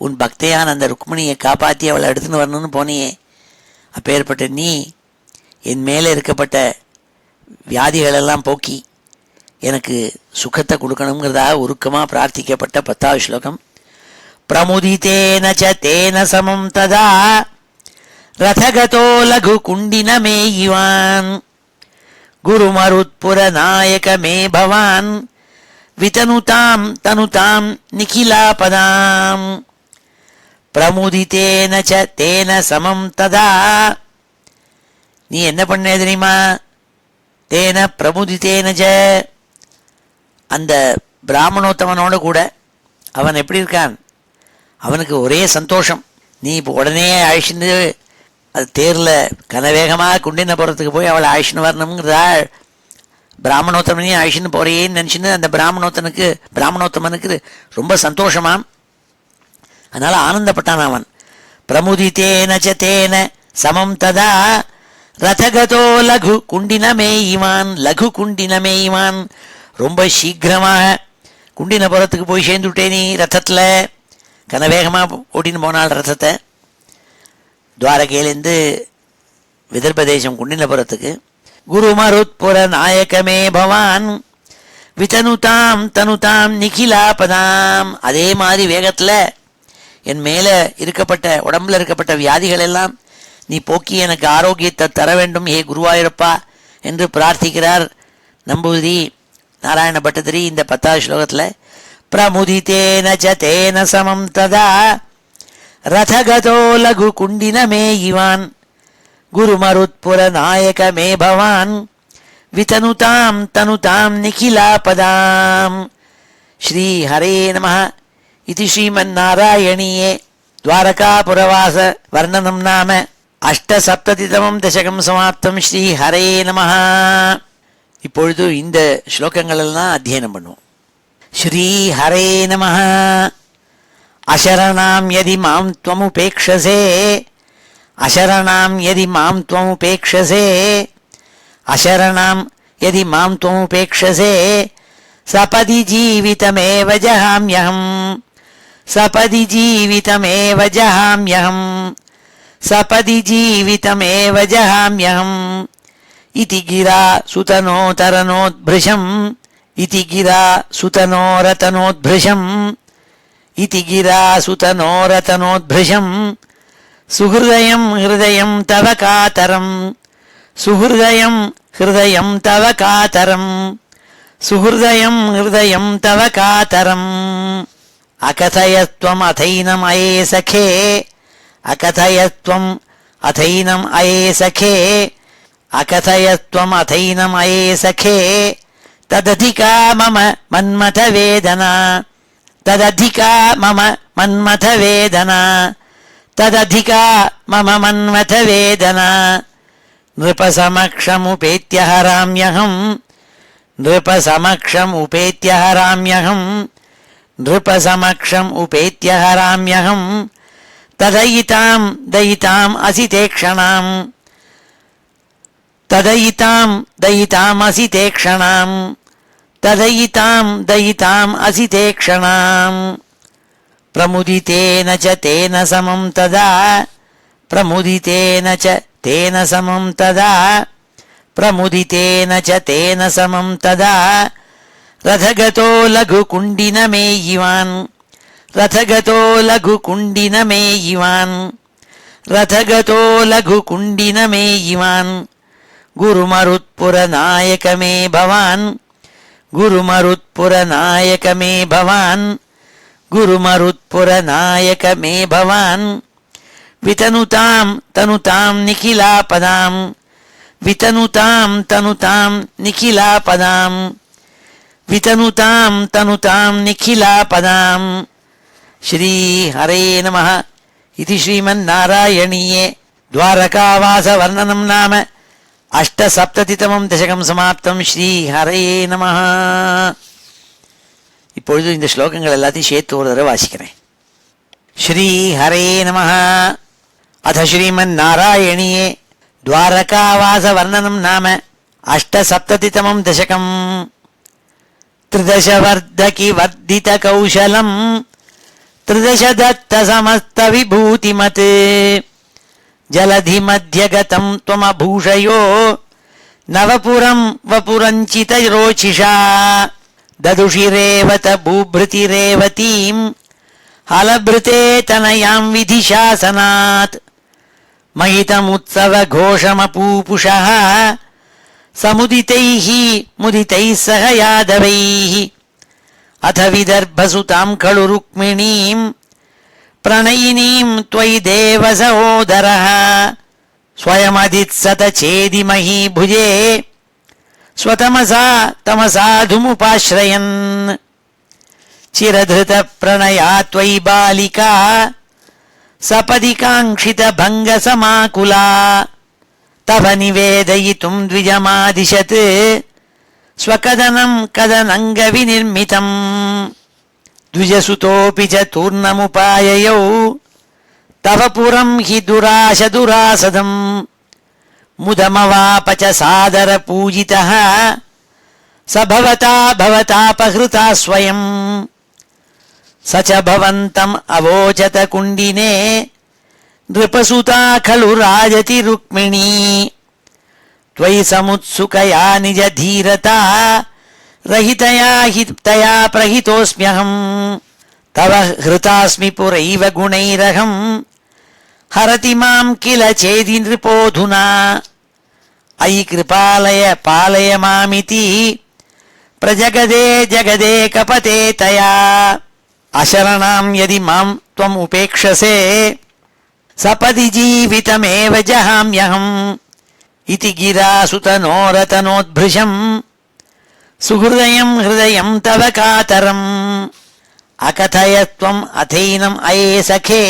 Speaker 1: உன் பக்தையான அந்த ருக்மிணியை காப்பாற்றி அவளை எடுத்துன்னு வரணும்னு போனியே. அப்பேற்பட்ட நீ என் மேலே இருக்கப்பட்ட வியாதிகளெல்லாம் போக்கி எனக்கு சுகத்தை கொடுக்கணுங்கிறதாக உருக்கமாக பிரார்த்திக்கப்பட்ட 10வது ஸ்லோகம். பிரமுதிதேன ச தேன சமம் ததா ரதகதோ லகு குண்டினமே இவான் குருமருத்புர நாயக மே பவான் விதனுதாம் தனுதாம் நிகிலாபதாம் பிரமுதிதேன ச தேன சமம் ததா. நீ என்ன பண்ண தெரியுமா? தேன பிரமுதிதேன ச, அந்த பிராமணோத்தமனோட கூட அவன் எப்படி இருக்கான்? அவனுக்கு ஒரே சந்தோஷம். நீ இப்போ உடனே அழிச்சுன்னு அது தேரில் கனவேகமாக குண்டினபுரத்துக்கு போய் அவளை அழிச்சுன்னு வரணுங்கிறதா பிராமணோத்தமனையும் அழிச்சுன்னு போறேன்னு நினச்சின்னு அந்த பிராமணோத்தமனுக்கு ரொம்ப சந்தோஷமாம். அதனால ஆனந்தப்பட்டான் அவன். பிரமுதிதேன ச தேன சமம் ததா ரதகதோ லகு குண்டினமே இவான். லகு குண்டினமே இவான், ரொம்ப சீக்கிரமாக குண்டினபுரத்துக்கு போய் சேர்ந்துட்டே நீ ரதத்தில். கனவேகமாக ஓட்டின்னு போனாள் ரதத்தை துவாரகையிலேருந்து விதர்பதேசம் குண்டினபுரத்துக்கு. குருமருத்புர நாயகமே பவான் விதனுதாம் தனுதாம் நிகிலாபதாம். அதே மாதிரி வேகத்தில் என் மேலே இருக்கப்பட்ட உடம்புல இருக்கப்பட்ட வியாதிகள் எல்லாம் நீ போக்கி எனக்கு ஆரோக்கியத்தை தர வேண்டும் ஹே குருவாயூரப்பா என்று பிரார்த்திக்கிறார் நம்பூதிரி நாராயண பட்டதிரி இந்த 10வது ஸ்லோகத்தில். பிரமுதிதேன ச தேன சமம் ததா ரதகதோ லகு குண்டினமே இவான் குருமருத்புர நாயக மே பவான் விதனுதாம் தனுதாம் நிகிலாபதாம். ஸ்ரீ ஹரே நமः. இது ஸ்ரீமன்னாராயணீயே துவாரகாபுரவாச வர்ணனம் நாம அஷ்டசப்ததிதமம் தசகம் சமாப்தம். ஸ்ரீ ஹரே நமः. இப்பொழுது இந்த ஸ்லோகங்கள் எல்லாம் அத்தியனம் பண்ணுவோம். ஸ்ரீ ஹரே நமः. அசரணாம் யதி மாம் த்வமுபேக்ஷசே அசரணாம் யதி மாம் த்வமுபேக்ஷசே அசரணாம் யதி மாம் த்வமுபேக்ஷசே சபதி ஜீவிதமேவ ஜஹாம்யஹம் சபதி ஜீவிதமேவ ஜஹாம்யஹம் சபதி ஜீவிதமேவ ஜஹாம்யஹம் இதி கிரா சுதனோதரனோத்பிருஷம் இதி கிரா சுதனோரதனோத்பிருஷம் இதி கிரா சுதனோரதனோத்பிருஷம் சுஹ்ருதயம் ஹிருதயம் தவ காதரம் சுஹ்ருதயம் ஹிருதயம் தவ காதரம் சுஹ்ருதயம் ஹிருதயம் தவ காதரம் அகதயத்வம் அதைனம் அயே சகே அகதயத்வம் அதைனம் அயே சகே அகதயத்வம் அதைனம் அயே சகே தததிகா மம மன்மத வேதனா தததிகா மம மன்மத வேதனா தததிகா மம மன்மத வேதனா நிருபசமக்ஷமுபேத்ய ஹராம்யஹம் நிருபசமக்ஷம் உபேத்ய ஹராம்யஹம் நிருபசமக்ஷம் உபேத்ய ஹராம்யஹம் ததயிதாம் தயிதாம் அசிதேக்ஷணாம் ததயிதாம் தயிதாம் அசிதேக்ஷணாம் ததயிதாம் தயிதாம் அசிதேக்ஷணாம் பிரமுதிதேன ச தேன சமம் ததா பிரமுதிதேன ச தேன சமம் ததா பிரமுதிதேன ச தேன சமம் ததா ரதகதோ லகு குண்டினமே இவான் ரதகதோ லகு குண்டினமே இவான் ரதகதோ லகு குண்டினமே இவான் குருமருத்புர நாயக மே பவான் குருமருத்புர நாயக மே பவான் குருமருத்புர நாயக மே பவான் விதனுதாம் தனுதாம் நிகிலாபதாம் விதனுதாம் தனுதாம் நிகிலாபதாம் விதனுதாம் தனுதாம் நிகிலாபதாம். ஸ்ரீ ஹரே நமः. இது ஸ்ரீமன்னாராயணீயே துவாரகாவாச வர்ணனம் நாம அஷ்டசப்ததிதமம் தசகம் சமாப்தம். ஸ்ரீ ஹரே நமः. இப்பொழுது இந்த ஸ்லோகங்கள் எல்லாத்தையும் சேர்த்து ஒரு தடவை வாசிக்கிறேன். ஸ்ரீ ஹரே நமः. அத ஸ்ரீமன்னாராயணீயே துவாரகாவாச வர்ணனம் நாம அஷ்டசப்ததிதமம் தசகம். த்ரிதசவர்தகி வர்தித கௌஷலம் த்ரிதச தத்த சமஸ்த விபூதிமத் ஜலதி மத்யகதம் த்வமபூஷயோ நவபுரம் வபுரஞ்சித ரோச்சிஷா ததுஷி ரேவத பூப்ருதி ரேவதீம் ஹலபிருதே தனயாம் விதிசாசனாத் महितमुत्सव घोषमपूपुषः समुदितैः मुदितैः सह यादवैः अथ विदर्भसुतां खलु रुक्मिणीं प्रणयिनीं त्वयि देव सहोदरः स्वयमदित्सत चेदि महीभुजे स्वतमसा तमसाधुमुपाश्रयन् चिरधृत प्रणया त्वयि बालिका सपदि काङ्क्षित भङ्ग समाकुला तव निवेदयितुं द्विजमादिशत् स्वकदनं कदनङ्ग विनिर्मितम् द्विजसुतोऽपि च तूर्णमुपाययौ तव पुरं हि दुराश दुरासदम् मुदमवाप च सादर पूजितः स भवता भवतापहृता स्वयम् स च भवन्तम् अवोचत कुण्डिने नृपसुता खलु राजति रुक्मिणी त्वयि समुत्सुकया निज धीरता रहितया हि तया प्रहितोऽस्म्यहम् तव हृतास्मि पुरैव गुणैरहम् हरति मां किल चेदि नृपोऽधुना अयि कृपालय पालय मामिति प्रजगदे जगदे कपते तया अशरणां यदि मां त्वम् उपेक्षसे सपदि जीवितमेव जहाम्यहम् इति गिरासुतनोरतनोद्भृशम् सुहृदयं हृदयं तव कातरम् अकथय त्वम् अथैनम् अये सखे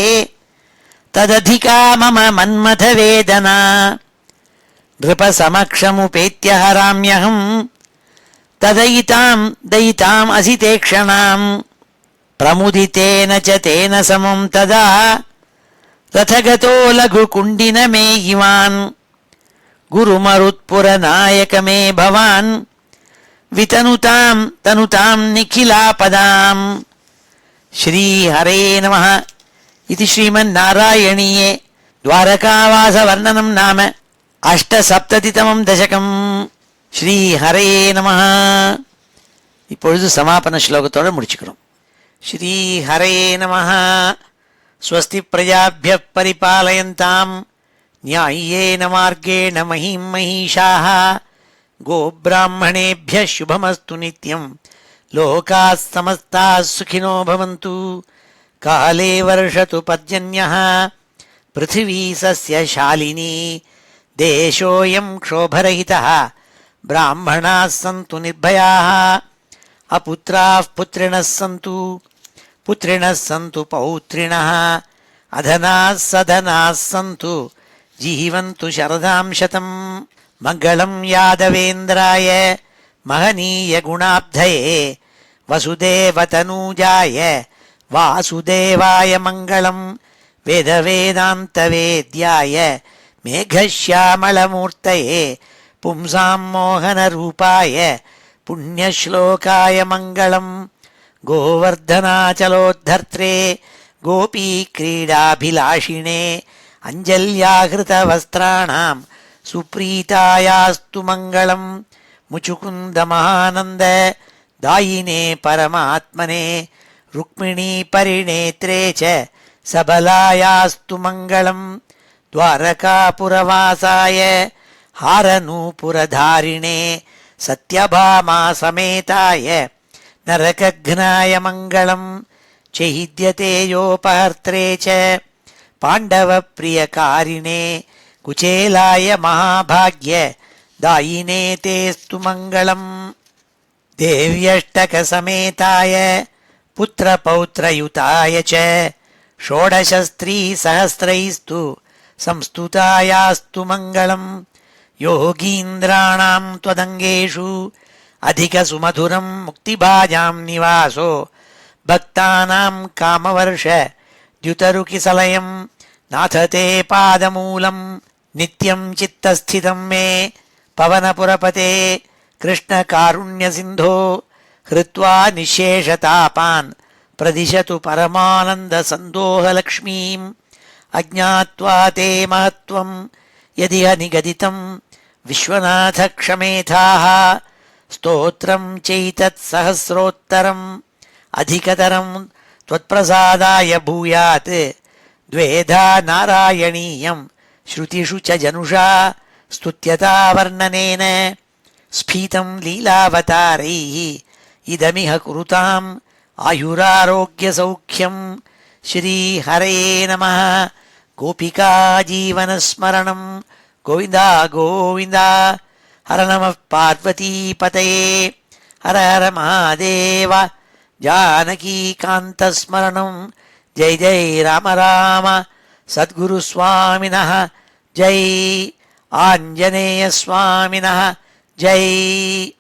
Speaker 1: तदधिका मम मन्मथ वेदना नृपसमक्षमुपेत्य हराम्यहम् तदयितां दयिताम् असितेक्षणाम् प्रमुदितेन च तेन समं तदा रथगतो लघुकुण्डिन मे इवान् गुरुमरुत्पुरनायक मे भवान् वितनुतां तनुतां निखिलापदाम् श्रीहरे नमः इति श्रीमन्नारायणीये द्वारकावासवर्णनं नाम अष्टसप्ततितमं दशकम् श्रीहरे नमः. இப்பொழுது சமாபன ஸ்லோகத்தோட முடிச்சுக்கிறோம். श्रीहरे नमः. स्वस्ति प्रजाभ्यः परिपालयन्ताम् न्याय्येन मार्गेण महीं महिषाः गोब्राह्मणेभ्यः शुभमस्तु नित्यम् लोकाः समस्ताः सुखिनो भवन्तु काले वर्षतु पर्जन्यः पृथिवी सस्यशालिनी देशोऽयं क्षोभरहितः ब्राह्मणाः सन्तु निर्भयाः अपुत्राः पुत्रिणः सन्तु पुत्रिणः सन्तु पौत्रिणः अधनाः सधनाः सन्तु जीवन्तु शरदां शतम् मङ्गलं यादवेन्द्राय महनीय गुणाब्धये वसुदेवतनूजाय वासुदेवाय मङ्गलम् वेदवेदान्तवेद्याय मेघश्यामलमूर्तये पुंसां मोहनरूपाय पुण्यश्लोकाय मङ्गलम् गोवर्धनाचलोद्धर्त्रे गोपीक्रीडाभिलाषिणे अञ्जल्याहृतवस्त्राणां सुप्रीतायास्तु मङ्गलम् मुचुकुन्दमहानन्द दायिने परमात्मने रुक्मिणी परिणेत्रे च सबलायास्तु मङ्गलम् द्वारकापुरवासाय हारनूपुरधारिणे सत्यभामा समेताय नरकघ्नाय मङ्गलम् चैद्यतेजोपहर्त्रे च पाण्डवप्रियकारिणे कुचेलाय महाभाग्य दायिने तेस्तु मङ्गलम् देव्यष्टकसमेताय पुत्रपौत्रयुताय च षोडशस्त्रीसहस्रैस्तु संस्तुतायास्तु मङ्गलम् योगीन्द्राणां त्वदङ्गेषु अधिकसुमधुरं मुक्तिभाजां निवासो भक्तानां कामवर्ष द्युतरुकिसलयं नाथ ते पादमूलं नित्यं चित्तस्थितं मे पवनपुरपते कृष्णकारुण्यसिन्धो हृत्वा निःशेषतापान् प्रदिशतु परमानन्दसन्दोहलक्ष्मीम् अज्ञात्वा ते महत्त्वं यदिह निगदितं विश्वनाथ क्षमेथाः स्तोत्रं चैतत्सहस्रोत्तरम् अधिकतरं त्वत्प्रसादाय भूयात् द्वेधा नारायणीयं ஸ்ருதிஷு ச ஜனுஷா ஸ்துத்யதா வர்ணனேன ஸ்பீதம் லீலாவதாரைः இதமிஹ குருதாம் ஆயுராரோக்கிய சௌக்கியம். ஸ்ரீஹரே நமः. கோபிகா ஜீவனஸ்மரணம். கோவிந்தா கோவிந்தா. ஹர நமः பார்வதீபதயே. ஹர ஹர மகாதேவ. ஜானகீகாந்தஸ்மரணம். ஜெய் ஜெய் ராம ராம. சத்குரு சுவாமினः ஜெய். ஆஞ்சநேய சுவாமினः ஜெய்.